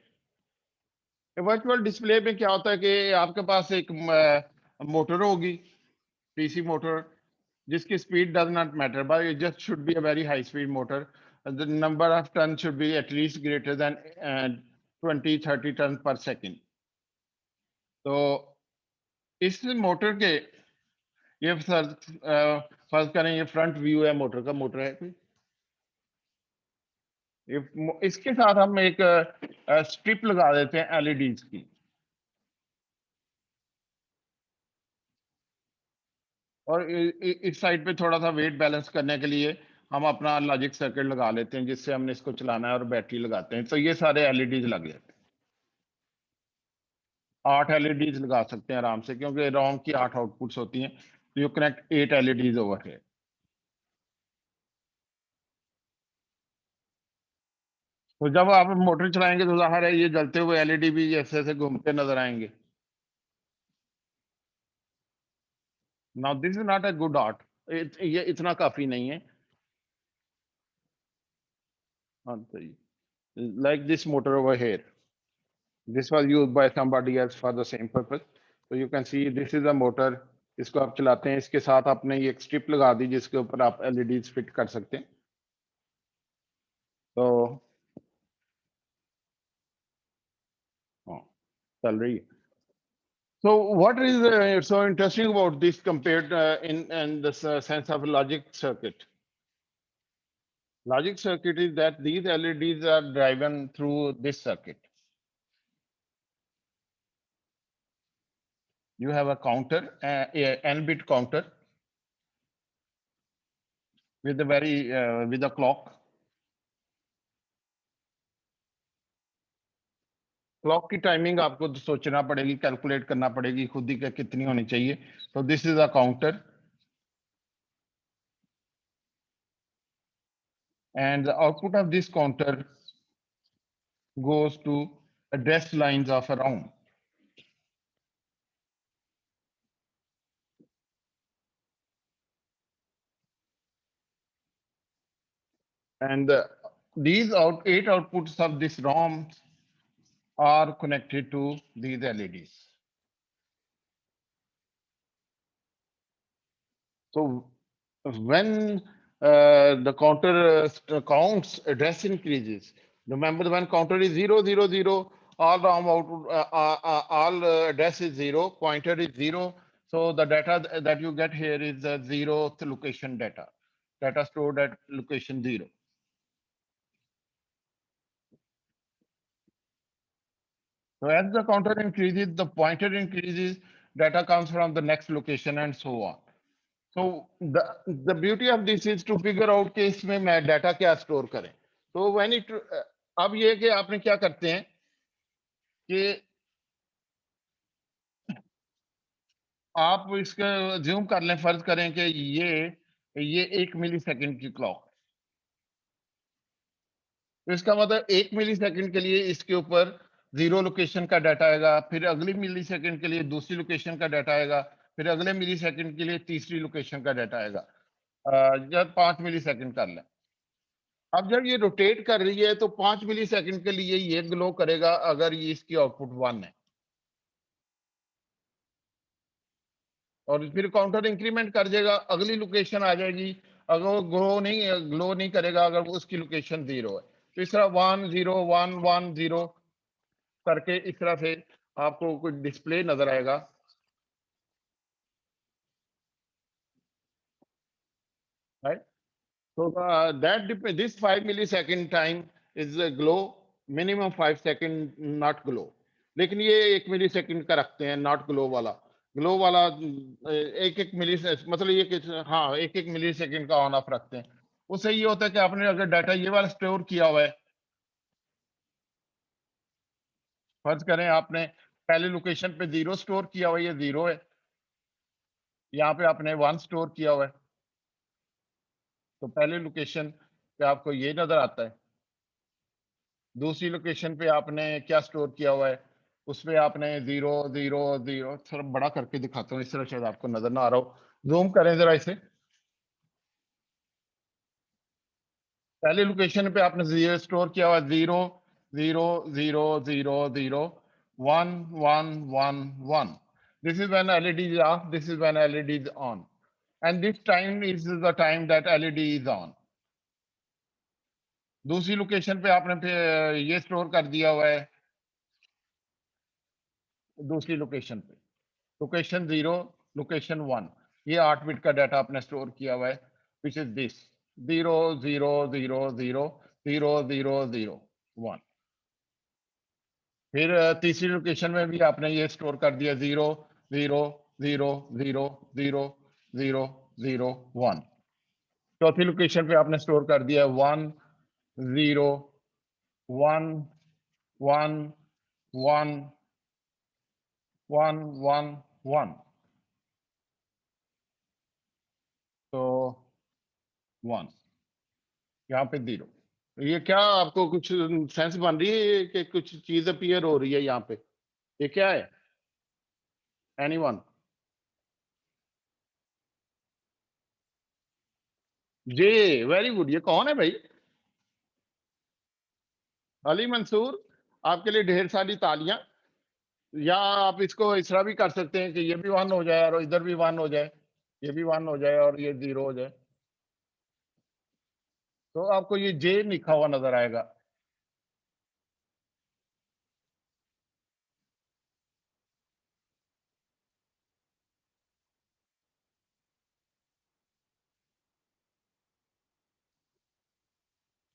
Virtual display में क्या होता है कि आपके पास एक मोटर होगी, पीसी मोटर, जिसकी speed does not matter, but it just should be a very high speed motor. The number of turn should be at least greater than 20-30 turn पर सेकेंड. तो इस मोटर के ये फर्ज करें ये फ्रंट व्यू है मोटर का. मोटर है कोई, इसके साथ हम एक स्ट्रिप लगा देते हैं एलईडीज की, और इस साइड पे थोड़ा सा वेट बैलेंस करने के लिए हम अपना लॉजिक सर्किट लगा लेते हैं जिससे हमने इसको चलाना है, और बैटरी लगाते हैं. तो ये सारे एलईडीज लग जाते हैं. 8 एलईडीज लगा सकते हैं आराम से, क्योंकि रोम की 8 आउटपुट्स होती हैं. तो यू कनेक्ट 8 एलईडीज ओवर है. तो जब आप मोटर चलाएंगे तो जाहिर है ये जलते हुए एलईडी भी ऐसे ऐसे घूमते नजर आएंगे. Now this is not a good art. ये इतना काफी नहीं है. Like this motor over here, this was used by somebody else for the same purpose. So you can see this is a motor. इसको आप चलाते हैं, इसके साथ आपने ये एक स्ट्रिप लगा दी जिसके ऊपर आप एलईडीज फिट कर सकते हैं. तो चल रही है. So what is so interesting about this compared in the sense of logic circuit? Logic circuit is that these LEDs are driven through this circuit. You have a counter, n-bit counter with a clock. Clock की timing आपको तो सोचना पड़ेगी, calculate करना पड़ेगी खुद ही कि कितनी होनी चाहिए. तो this is a counter, and the output of this counter goes to address lines of a ROM. And these 8 outputs of this ROM are connected to these LEDs. So when the counter counts, address increases. Remember, when counter is 0, 0, 0, all ROM output, all address is 0, pointer is 0. So the data that you get here is the 0th location data stored at location 0. So as the counter increases, the pointer increases, data comes from the next location and so on. So the beauty of this is to figure out कि इसमें मैं data क्या store करें. So when it अब ये कि आपने क्या करते हैं कि आप इसका ज्यूम कर लें, फर्ज करें कि ये 1 मिलीसेकंड की क्लॉक. तो इसका मतलब 1 मिलीसेकंड के लिए इसके ऊपर 0 लोकेशन का डाटा आएगा, फिर अगली मिलीसेकंड के लिए दूसरी लोकेशन का डाटा आएगा, फिर अगले मिलीसेकंड के लिए तीसरी लोकेशन का डाटा आएगा. जब 5 मिलीसेकंड कर लें. अब जब ये रोटेट कर रही है तो 5 मिली सेकेंड के लिए ये ग्लो करेगा अगर ये इसकी आउटपुट 1 है, और फिर काउंटर इंक्रीमेंट कर देगा, अगली लोकेशन आ जाएगी। अगर वो ग्लो नहीं करेगा, अगर वो उसकी लोकेशन 0 है, तो इस तरह 1 0 1 1 0 करके इस तरह से आपको कुछ डिस्प्ले नजर आएगा। Right, so this 5 millisecond time is a glow, minimum 5 second not glow, लेकिन ये 1 मिलीसेकंड का रखते हैं नॉट ग्लो वाला। ग्लो वाला एक मिली, मतलब ये हाँ 1 मिलीसेकंड का ऑन ऑफ रखते हैं। उससे ये होता है कि आपने अगर डाटा ये वाला स्टोर किया हुआ है, फर्ज करें आपने पहले लोकेशन पे 0 स्टोर किया हुआ है, ये 0 है, यहाँ पे आपने 1 स्टोर किया हुआ है, तो पहले लोकेशन पे आपको ये नजर आता है। दूसरी लोकेशन पे आपने क्या स्टोर किया हुआ है, उसमें आपने 0 0 0, थोड़ा बड़ा करके दिखाता हूँ, इस तरह शायद आपको नजर ना आ रहा हो, जूम करें जरा इसे। पहले लोकेशन पे आपने 0 स्टोर किया हुआ है, 0 0 0 0 0 1 1 1 1। This is when LED is off, this is when LED is on, and this time is the time that LED is on. दूसरी लोकेशन पे आपने फिर ये स्टोर कर दिया हुआ है, दूसरी लोकेशन पे लोकेशन 0 लोकेशन 1, ये 8 बिट का डाटा आपने स्टोर किया हुआ है, विच इज दिस 0 0 0 0 0 0 0 1। फिर तीसरी लोकेशन में भी आपने ये स्टोर कर दिया 0 0 0 0 0 0 0 1। चौथी लोकेशन पे आपने स्टोर कर दिया 1 0 1 1 1 1 1 1, तो 1 यहाँ पे 0। ये क्या आपको कुछ सेंस बन रही है कि कुछ चीज अपीयर हो रही है यहाँ पे, ये क्या है? एनीवन? जे, वेरी गुड। ये कौन है भाई? अली मंसूर, आपके लिए ढेर सारी तालियां। या आप इसको इस तरह भी कर सकते हैं कि ये भी 1 हो जाए और इधर भी 1 हो जाए, ये भी 1 हो जाए और ये 0 हो जाए, तो आपको ये जे लिखा हुआ नजर आएगा।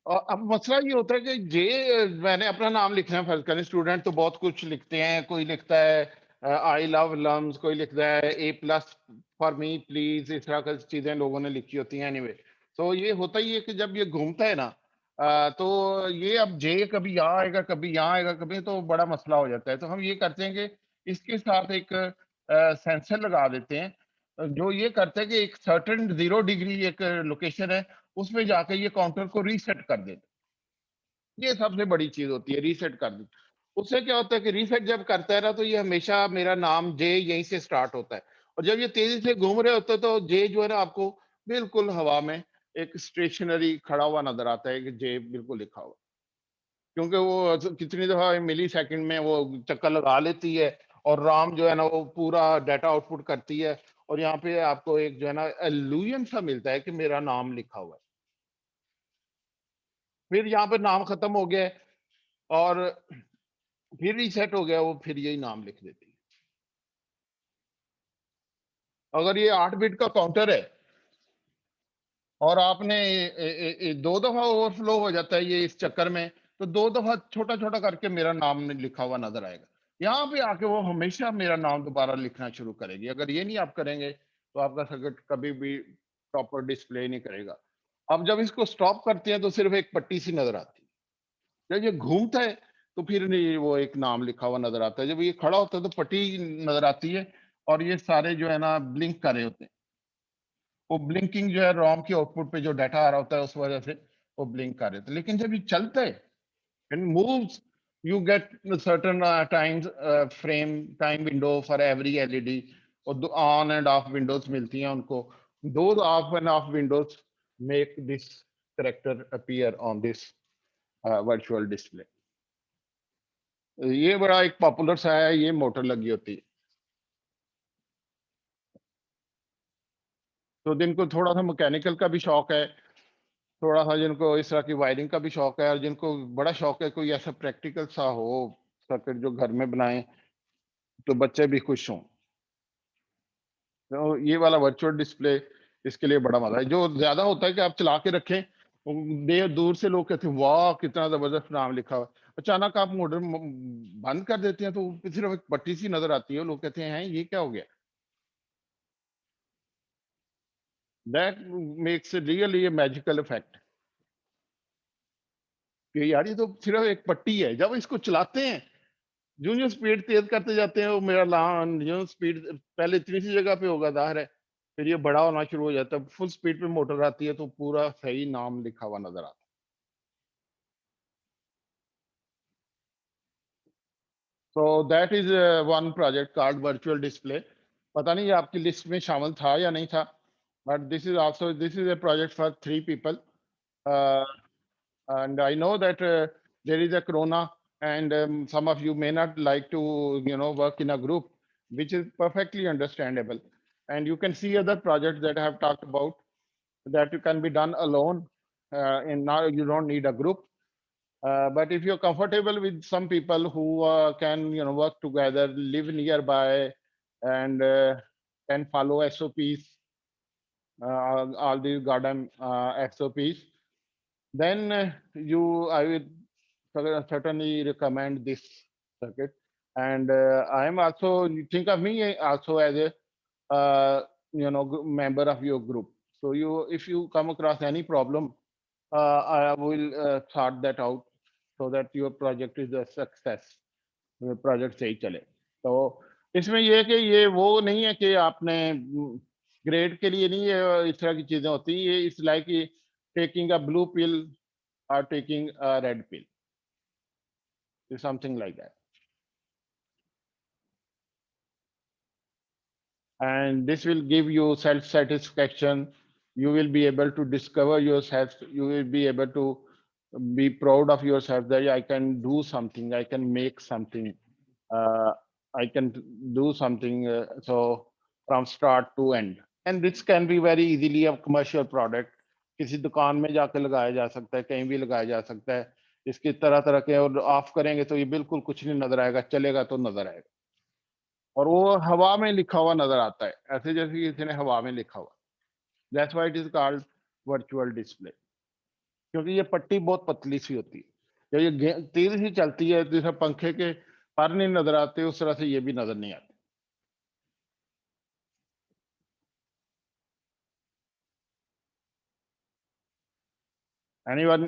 और अब मसला ये होता है कि जे, मैंने अपना नाम लिखना है, फर्ज करें स्टूडेंट तो बहुत कुछ लिखते हैं, कोई लिखता है आई लव लम्स, कोई लिखता है A+ फॉर मी प्लीज, इस तरह की चीजें लोगों ने लिखी होती हैं। एनीवे, तो ये होता ही है कि जब ये घूमता है ना, तो ये अब जे कभी यहाँ आएगा कभी यहाँ आएगा कभी, तो बड़ा मसला हो जाता है। तो हम ये करते हैं कि इसके साथ एक सेंसर लगा देते हैं, जो ये करते हैं कि एक सर्टेन 0 डिग्री एक लोकेशन है, उसमें जाकर ये काउंटर को रीसेट कर देते। ये सबसे बड़ी चीज होती है, रीसेट कर दी। उससे क्या होता है कि रीसेट जब करता है ना, तो ये हमेशा मेरा नाम जे यहीं से स्टार्ट होता है, और जब ये तेजी से घूम रहे होते हैं तो जे जो है ना आपको बिल्कुल हवा में एक स्टेशनरी खड़ा हुआ नजर आता है कि जे बिल्कुल लिखा हुआ, क्योंकि वो कितनी दफा मिली सेकंड में वो चक्कर लगा लेती है, और राम जो है ना वो पूरा डाटा आउटपुट करती है, और यहाँ पे आपको एक जो है ना इल्यूजन सा मिलता है कि मेरा नाम लिखा हुआ है। फिर यहाँ पे नाम खत्म हो गया है और फिर रीसेट हो गया, वो फिर यही नाम लिख देती है। अगर ये 8 बिट का काउंटर है और आपने 2 दफा ओवरफ्लो हो जाता है ये इस चक्कर में, तो 2 दफा छोटा छोटा करके मेरा नाम लिखा हुआ नजर आएगा। यहाँ पे आके वो हमेशा मेरा नाम दोबारा लिखना शुरू करेगी। अगर ये नहीं आप करेंगे तो आपका सर्किट कभी भी प्रॉपर डिस्प्ले नहीं करेगा। अब जब इसको स्टॉप करते हैं तो सिर्फ एक पट्टी सी नजर आती है। जब ये घूमता है तो फिर नहीं, वो एक नाम लिखा हुआ नजर आता है। जब ये खड़ा होता है तो पट्टी नजर आती है, और ये सारे जो है ना ब्लिंक कर रहे होते हैं। वो ब्लिंकिंग जो है रॉम की आउटपुट पे जो डाटा आ रहा होता है उस वजह से वो ब्लिंक कर रहे थे। लेकिन जब ये चलता है and moves, you get certain times frame time window for every LED, और ऑन एंड ऑफ विंडोज मिलती हैं उनको। those of end of Windows make this character appear on this virtual display. ये बड़ा एक पॉपुलर सा है, ये मोटर लगी होती है। तो जिनको थोड़ा सा मैकेनिकल का भी शौक है, थोड़ा सा जिनको इस तरह की वायरिंग का भी शौक है, और जिनको बड़ा शौक है कोई ऐसा प्रैक्टिकल सा हो सर्किट जो घर में बनाए तो बच्चे भी खुश हों, तो ये वाला वर्चुअल डिस्प्ले इसके लिए बड़ा मजा है। जो ज्यादा होता है कि आप चला के रखें, देर दूर से लोग कहते हैं वाह कितना जबरदस्त नाम लिखा हुआ, अचानक आप मोटर बंद कर देते हैं तो सिर्फ एक पट्टी सी नजर आती है, लोग कहते हैं ये क्या हो गया। That makes really a magical effect कि यार ये तो सिर्फ एक पट्टी है। जब इसको चलाते हैं, जो स्पीड तेज करते जाते हैं, वो मेरा लान जो स्पीड पहले इतनी सी जगह पे होगा जाहिर है, फिर ये बड़ा होना शुरू हो जाता है, फुल स्पीड पे मोटर आती है तो पूरा सही नाम लिखा हुआ नजर आता है। So that is one project called virtual display. पता नहीं ये आपकी लिस्ट में शामिल था या नहीं था, but this is a project for 3 people, and I know that there is a corona, and some of you may not like to work in a group, which is perfectly understandable. And you can see other projects that I have talked about that can be done alone, and now you don't need a group. But if you're comfortable with some people who can work together, live nearby, and can follow SOPs, all these goddamn SOPs, then I would certainly recommend this circuit. And I am also, think of me also as a member of your group. So if you come across any problem, I will sort that out so that your project is a success, your project सही चले। तो इसमें ये है कि ये वो नहीं है कि आपने ग्रेड के लिए नहीं है, इस तरह की चीजें होती है। ये it's like taking a blue pill or taking a red pill, something like that. And this will give you self-satisfaction. You will be able to discover yourself. You will be able to be proud of yourself that I can do something, I can make something, I can do something, so from start to end. And this can be very easily a commercial product. किसी दुकान में जाकर लगाया जा सकता है, कहीं भी लगाया जा सकता है। इसकी तरह तरह के, और ऑफ करेंगे तो ये बिल्कुल कुछ नहीं नजर आएगा, चलेगा तो नजर आएगा, और वो हवा में लिखा हुआ नजर आता है, ऐसे जैसे किसी ने हवा में लिखा हुआ। That's why it is called virtual display, क्योंकि ये पट्टी बहुत पतली सी होती है। जब ये तेज सी चलती है, जैसे पंखे के पर नहीं नजर आते, उस तरह से ये भी नजर नहीं आती। एनीवन,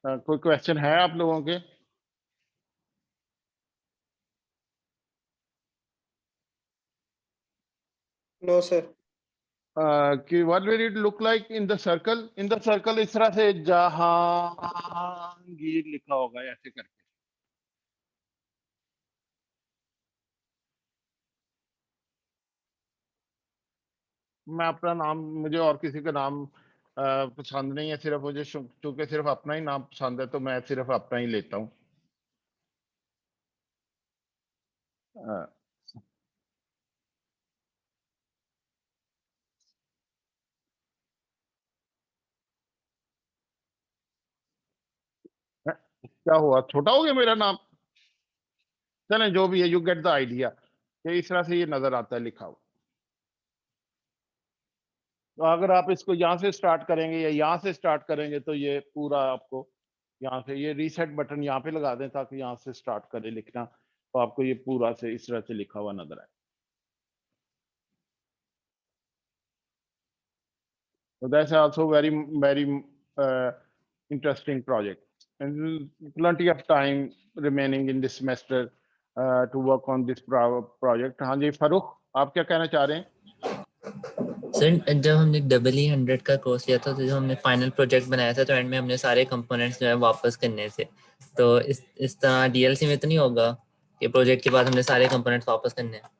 कोई क्वेश्चन है आप लोगों के? No sir. कि what will it look like in the circle? In the circle इस तरह से जहांगीर लिखा होगा ऐसे करके। मैं अपना नाम, मुझे और किसी का नाम पसंद नहीं है, सिर्फ मुझे चूंकि सिर्फ अपना ही नाम पसंद है तो मैं सिर्फ अपना ही लेता हूँ। क्या हुआ, छोटा हो गया मेरा नाम? चले जो भी है, यू गेट द आइडिया कि इस तरह से ये नजर आता है लिखा हुआ। तो अगर आप इसको यहाँ से स्टार्ट करेंगे या यहाँ से स्टार्ट करेंगे तो ये पूरा आपको यहाँ से, ये रीसेट बटन यहाँ पे लगा दें ताकि यहाँ से स्टार्ट करें लिखना, तो आपको ये पूरा से इस तरह से लिखा हुआ नजर आए। So that's also very interesting project, and plenty of time remaining in this semester to work on this project. हाँ जी फारूक, आप क्या कहना चाह रहे हैं? सर जब हमने EE100 का कोर्स लिया था तो जो हमने फाइनल प्रोजेक्ट बनाया था तो एंड में हमने सारे कंपोनेंट्स जो है वापस करने थे, तो इस तरह DLC में तो नहीं होगा कि प्रोजेक्ट के बाद हमने सारे कंपोनेंट्स वापस करने हैं?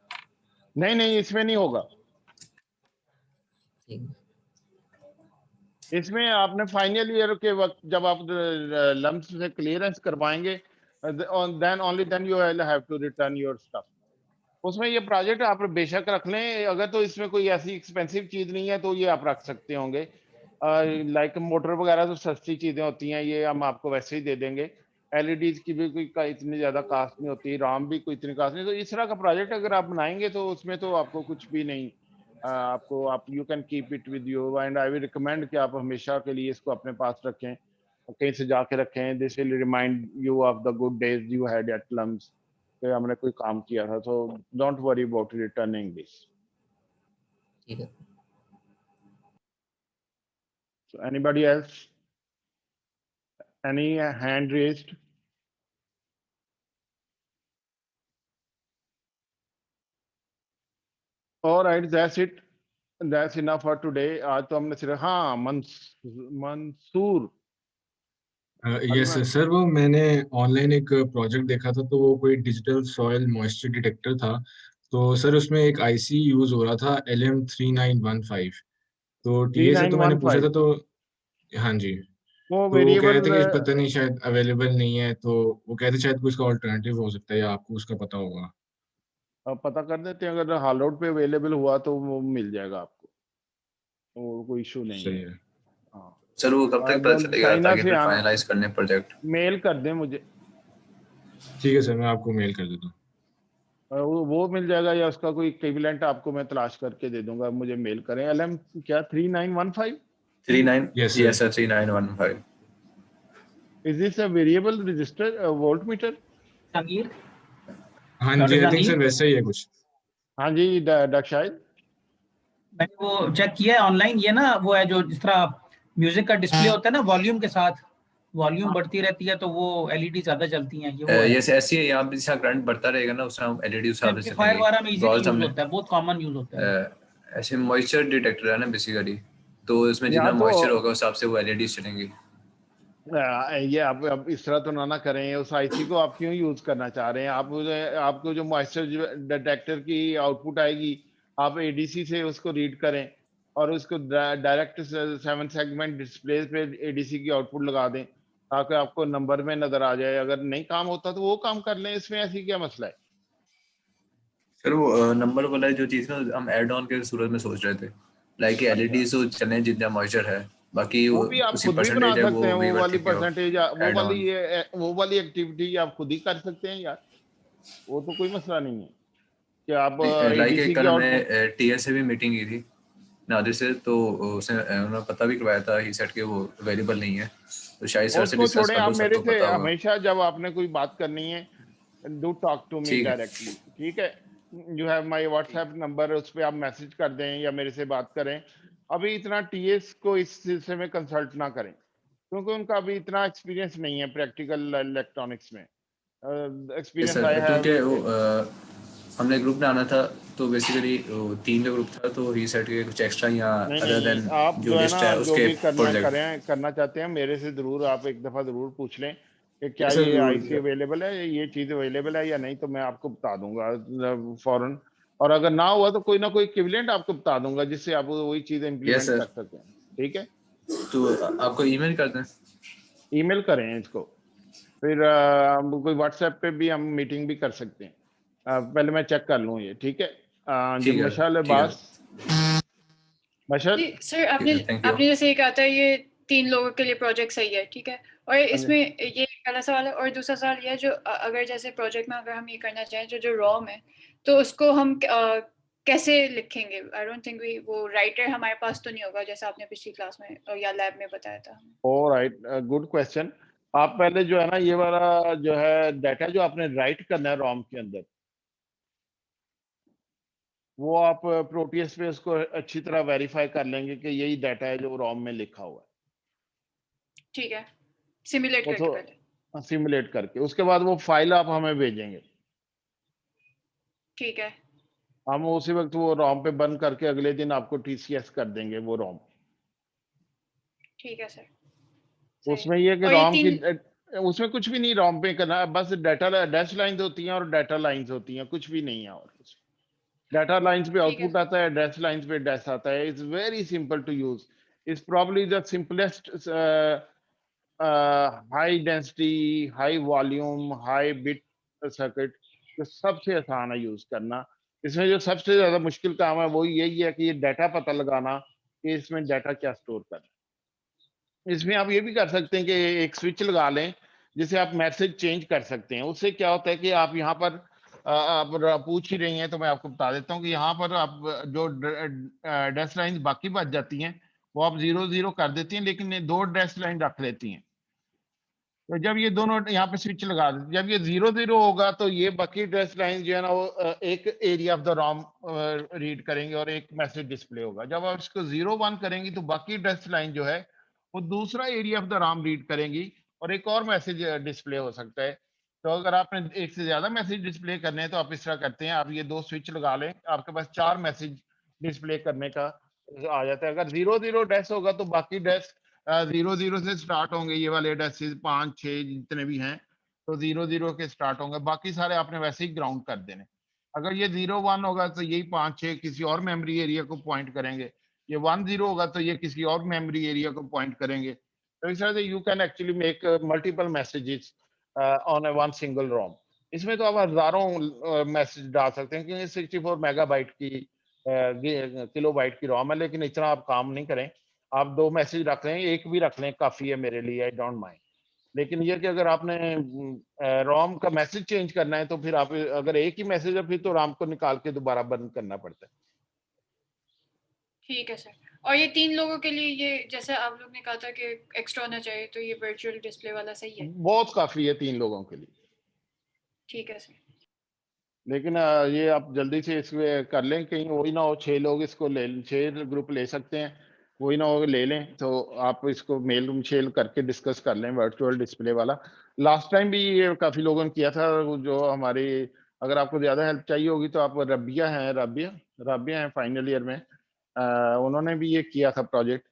नहीं, इसमें नहीं होगा। इसमें आपने फाइनल ईयर के वक्त जब आप लम्स से क्लियरेंस करवाएंगे, then only then you will have to return your stuff. उसमें ये प्रोजेक्ट आप बेशक रख लें, अगर तो इसमें कोई ऐसी एक्सपेंसिव चीज नहीं है तो ये आप रख सकते होंगे। लाइक मोटर वगैरह तो सस्ती चीजें होती हैं, ये हम आपको वैसे ही दे देंगे। एलईडीज की भी कोई इतनी ज्यादा कास्ट नहीं होती, राम भी कोई इतनी कास्ट नहीं। तो इस तरह का प्रोजेक्ट अगर आप बनाएंगे तो उसमें तो आपको कुछ भी नहीं, आपको आप you can keep it with you, and I will recommend कि आप हमेशा के लिए इसको अपने पास रखें, कहीं से जाके रखें। This will remind you of the good days you had at LUMS, कि हमने कोई काम किया था। So don't worry about returning this. ठीक है। So anybody else? Any hand raised? All right, that's it. That's enough for today. आज तो हमने सिर्फ हाँ मंसूर यस सर, वो मैंने ऑनलाइन एक प्रोजेक्ट देखा था, तो वो कोई डिजिटल सॉइल मॉइस्चर डिटेक्टर था। तो सर उसमें एक आईसी यूज हो रहा था LM3915। तो टीए से तो मैंने पूछा था, 3915 तो हाँ जी, वो तो वो कह रहे थे कि वेरिएबल पता नहीं शायद अवेलेबल नहीं है। तो वो कहते शायद कोई इसका ऑल्टरनेटिव हो सकता है, या आपको उसका पता होगा। पता कर देते हैं, अगर हाल आउट पे अवेलेबल हुआ तो वो मिल जाएगा आपको, तो कोई इशू नहीं सही है। है। हाँ, सर वो कब तक पता चलेगा चाइना ताकि से फिर आना, फाइनलाइज करने प्रोजेक्ट? मेल कर दें मुझे। ठीक है सर, मैं आपको मेल कर देता हूँ। वो मिल जाएगा, या उसका कोई इक्विवेलेंट आपको मैं तलाश करके दे दूंगा, मुझे मेल करें। LM क्या 3915? 39 Yes, yes sir 3915। Is this a variable resistor, a voltmeter? Jahangir, हाँ doctor ji, I think Jahangir, sir वैसा ही है कुछ। हाँ जी शायद मैंने वो चेक किया है ऑनलाइन। ये ना वो है जो जिस तरह म्यूजिक का डिस्प्ले होता है ना, वॉल्यूम के साथ वॉल्यूम बढ़ती रहती है तो वो एलईडी ज्यादा जलती हैं। ये वो है यस ऐसी है, यहाँ पे जैसा करंट बढ़ता रहेगा ना, उसमें हम एलईडी उस हिसाब से एम्पलीफायर सेटेंगे। वगैरह में इजीली बिकॉज यूज हमने होता है, बहुत कॉमन यूज होता है। ऐसे मॉइस्चर डिटेक्टर है ना बेसिकली, तो इसमें यहाँ जितना तो मॉइस्चर होगा उस हिसाब से वो एलईडी चलेंगी। ये आप अब इस तरह तो ना करें। उस आईसी को आप क्यों यूज करना चाह रहे हैं? आपको जो मॉइस्चर डिटेक्टर की आउटपुट आएगी, आप एडीसी से उसको रीड करें और उसको डायरेक्ट 7 सेगमेंट डिस्प्ले पे एडीसी की आउटपुट लगा दें, ताकि आपको नंबर में नजर आ जाए। अगर नहीं काम होता तो वो काम कर लें, इसमें ऐसी क्या मसला है? सर वो नंबर वाला जो चीज ना हम एड ऑन के सूरत में सोच रहे थे, लाइक एलईडी तो चलने जितना मॉइस्चर है, बाकी वो भी आप उसी खुद भी बना परसेंटेज है सकते हैं, वो भी वो वाली ठीक है परसेंटेज, ऐड ऑन। वो वाली एक्टिविटी आप खुद ही कर सकते हैं यार, वो तो कोई मसला नहीं है कि आप लाइक एडीसी कल की हमने आउटपुट। टीएस से भी मीटिंग की थी नादिर से, तो उसने उन्होंने पता भी करवाया था ही सेट के वो अवेलेबल नहीं है, तो शायद सर से उसको डिस्कस छोड़े, कर आप लो, मेरे सबको से पता होगा। हमेशा जब आपने कोई बात करनी है, डू टॉक टू मी ठीक है। डायरेक्टली, ठीक है? You have my WhatsApp number, उस पर आप मैसेज कर दें या मेरे से बात करें। अभी इतना टीएस को इस सिलसिले में कंसल्ट ना करें, क्योंकि उनका अभी इतना एक्सपीरियंस नहीं है प्रैक्टिकल इलेक्ट्रॉनिक्स में। Yes experience I sir, have. क्योंकि वो हमने ग्रुप में आना था, तो बेसिकली 3 का ग्रुप था, तो ही सेट के कुछ एक्स्ट्रा यहाँ नहीं अदर नहीं, देन आप जो जो है लिस्ट ना, है जो उसके भी प्रोजेक्ट। करना चाहते हैं मेरे से जरूर आप एक दफा जरूर पूछ लें कि क्या यस ये आईसी सर। अवेलेबल है, ये चीज अवेलेबल है या नहीं, तो मैं आपको बता दूंगा फौरन। और अगर ना हुआ तो कोई ना कोई इक्विवेलेंट आपको बता दूंगा, जिससे आप वही चीज यस इम्प्लीमेंट कर सर, सकें। ठीक है, तो आपको ईमेल कर दें। ईमेल करें इसको, फिर कोई व्हाट्सएप पे भी हम मीटिंग भी कर सकते हैं। पहले मैं चेक कर लूँ ये, ठीक है? जो ठीक है, मशाल ठीक है अब्बास, मशाल, जी सर, ठीक है, थैंक यू। आपने जैसे ये कहा था ये 3 लोगों के लिए प्रोजेक्ट सही है, ठीक है? और जी। इसमें ये पहला सवाल है, और दूसरा सवाल ये है जो अगर जैसे प्रोजेक्ट में अगर हम ये करना चाहें जो रॉम है, तो उसको हम कैसे लिखेंगे? आई डोंट थिंक वो राइटर हमारे पास तो नहीं होगा, जैसा आपने पिछली क्लास में या लैब में बताया था। Alright, good question. आप पहले जो है ना, ये वाला जो है डाटा जो आपने राइट करना है रॉम के अंदर, वो आप प्रोटियस पे उसको अच्छी तरह वेरीफाई कर लेंगे कि यही डाटा है जो रॉम में लिखा हुआ है। ठीक है, सिमुलेट वो करके तो पहले। सिमुलेट करके उसके बाद वो फाइल आप हमें भेजेंगे, ठीक है, हम उसी वक्त वो रॉम पे बंद करके अगले दिन आपको टीसीएस कर देंगे वो रॉम। ठीक है सर, सही उसमें है। ये कि और ये रॉम की 3 उसमें कुछ भी नहीं रॉम पे करना है, बस डाटा डैश लाइंस होती हैं और डाटा लाइंस होती हैं, कुछ भी नहीं है। और डाटा लाइंस पे ठीक है आउटपुट आता है, डैश लाइंस पे डैश आता है। It's very simple to use. is probably the simplest high density, high volume, high bit circuit जो सबसे आसान है यूज करना। इसमें जो सबसे ज्यादा मुश्किल काम है वो यही है कि ये डाटा पता लगाना कि इसमें डाटा क्या स्टोर करना है। इसमें आप ये भी कर सकते हैं कि एक स्विच लगा लें जिसे आप मैसेज चेंज कर सकते हैं। उससे क्या होता है कि आप यहाँ पर आप पूछ ही रही हैं तो मैं आपको बता देता हूँ कि यहाँ पर आप जो डैश लाइन बाकी बच जाती हैं वो आप 0 0 कर देती हैं, लेकिन ये 2 डैश लाइन रख लेती हैं। तो जब ये दोनों यहाँ पे स्विच लगा देते, जब ये 0 0 होगा तो ये बाकी डैश लाइन जो है ना वो एक area of the ROM read करेंगे और एक मैसेज डिस्प्ले होगा। जब आप इसको 0 1 करेंगी तो बाकी डैश लाइन जो है वो दूसरा area of the ROM read करेंगी और एक और मैसेज डिस्प्ले हो सकता है। तो अगर आपने एक से ज्यादा मैसेज डिस्प्ले करने हैं तो आप इस तरह करते हैं, आप ये 2 स्विच लगा लें, आपके पास 4 मैसेज डिस्प्ले करने का आ जाता है। अगर 0 0 डैश होगा तो बाकी डैश 0 0 से स्टार्ट होंगे, ये वाले डैशेज 5 6 जितने भी हैं तो 0 0 के स्टार्ट होंगे, बाकी सारे आपने वैसे ही ग्राउंड कर देने। अगर ये 0 1 होगा तो यही 5 6 किसी और मेमोरी एरिया को पॉइंट करेंगे, ये 1 0 होगा तो ये किसी और मेमोरी एरिया को पॉइंट करेंगे। तो इस तरह से you can actually make multiple messages on one single ROM. इसमें तो आप हजारों मैसेज डाल सकते हैं क्योंकि 64 मेगाबाइट की किलोबाइट की रोम है, लेकिन इतना आप काम नहीं करें। आप 2 मैसेज रख लें, एक भी रख लें काफी है मेरे लिए, आई डोंट माइंड। लेकिन ये कि अगर आपने रोम का मैसेज चेंज करना है तो फिर आप अगर एक ही मैसेज है फिर तो रोम को निकाल के दोबारा बंद करना पड़ता है। ठीक है सर। और ये 3 लोगों के लिए ये जैसे आप लोग ने कहा था कि एक्स्ट्रा होना चाहिए, तो ये वर्चुअल डिस्प्ले वाला सही है? बहुत काफी है 3 लोगों के लिए। ठीक है सर। लेकिन ये आप जल्दी से इसमें कर लें, कहीं वही ना हो 6 लोग इसको ले 6 ग्रुप ले सकते हैं, वही ना हो ले लें। तो आप इसको मेल शेल करके डिस्कस कर लें वर्चुअल डिस्प्ले वाला। लास्ट टाइम भी ये काफी लोगों ने किया था। जो हमारी, अगर आपको ज्यादा हेल्प चाहिए होगी तो आप रबिया हैं, राबिया हैं फाइनल ईयर में, उन्होंने भी ये किया था प्रोजेक्ट।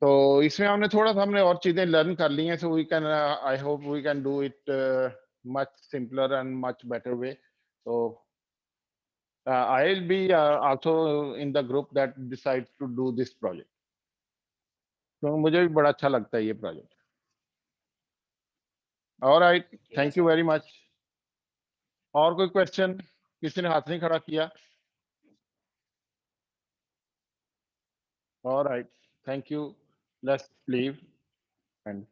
तो इसमें हमने और चीजें लर्न कर ली हैं, so we can I hope we can do it much simpler and much better way. So I'll be also in the group that decides to do this project. तो मुझे भी बड़ा अच्छा लगता है ये project. Alright, thank you very much. और कोई क्वेश्चन? किसी ने हाथ नहीं खड़ा किया? Alright, thank you. Let's leave and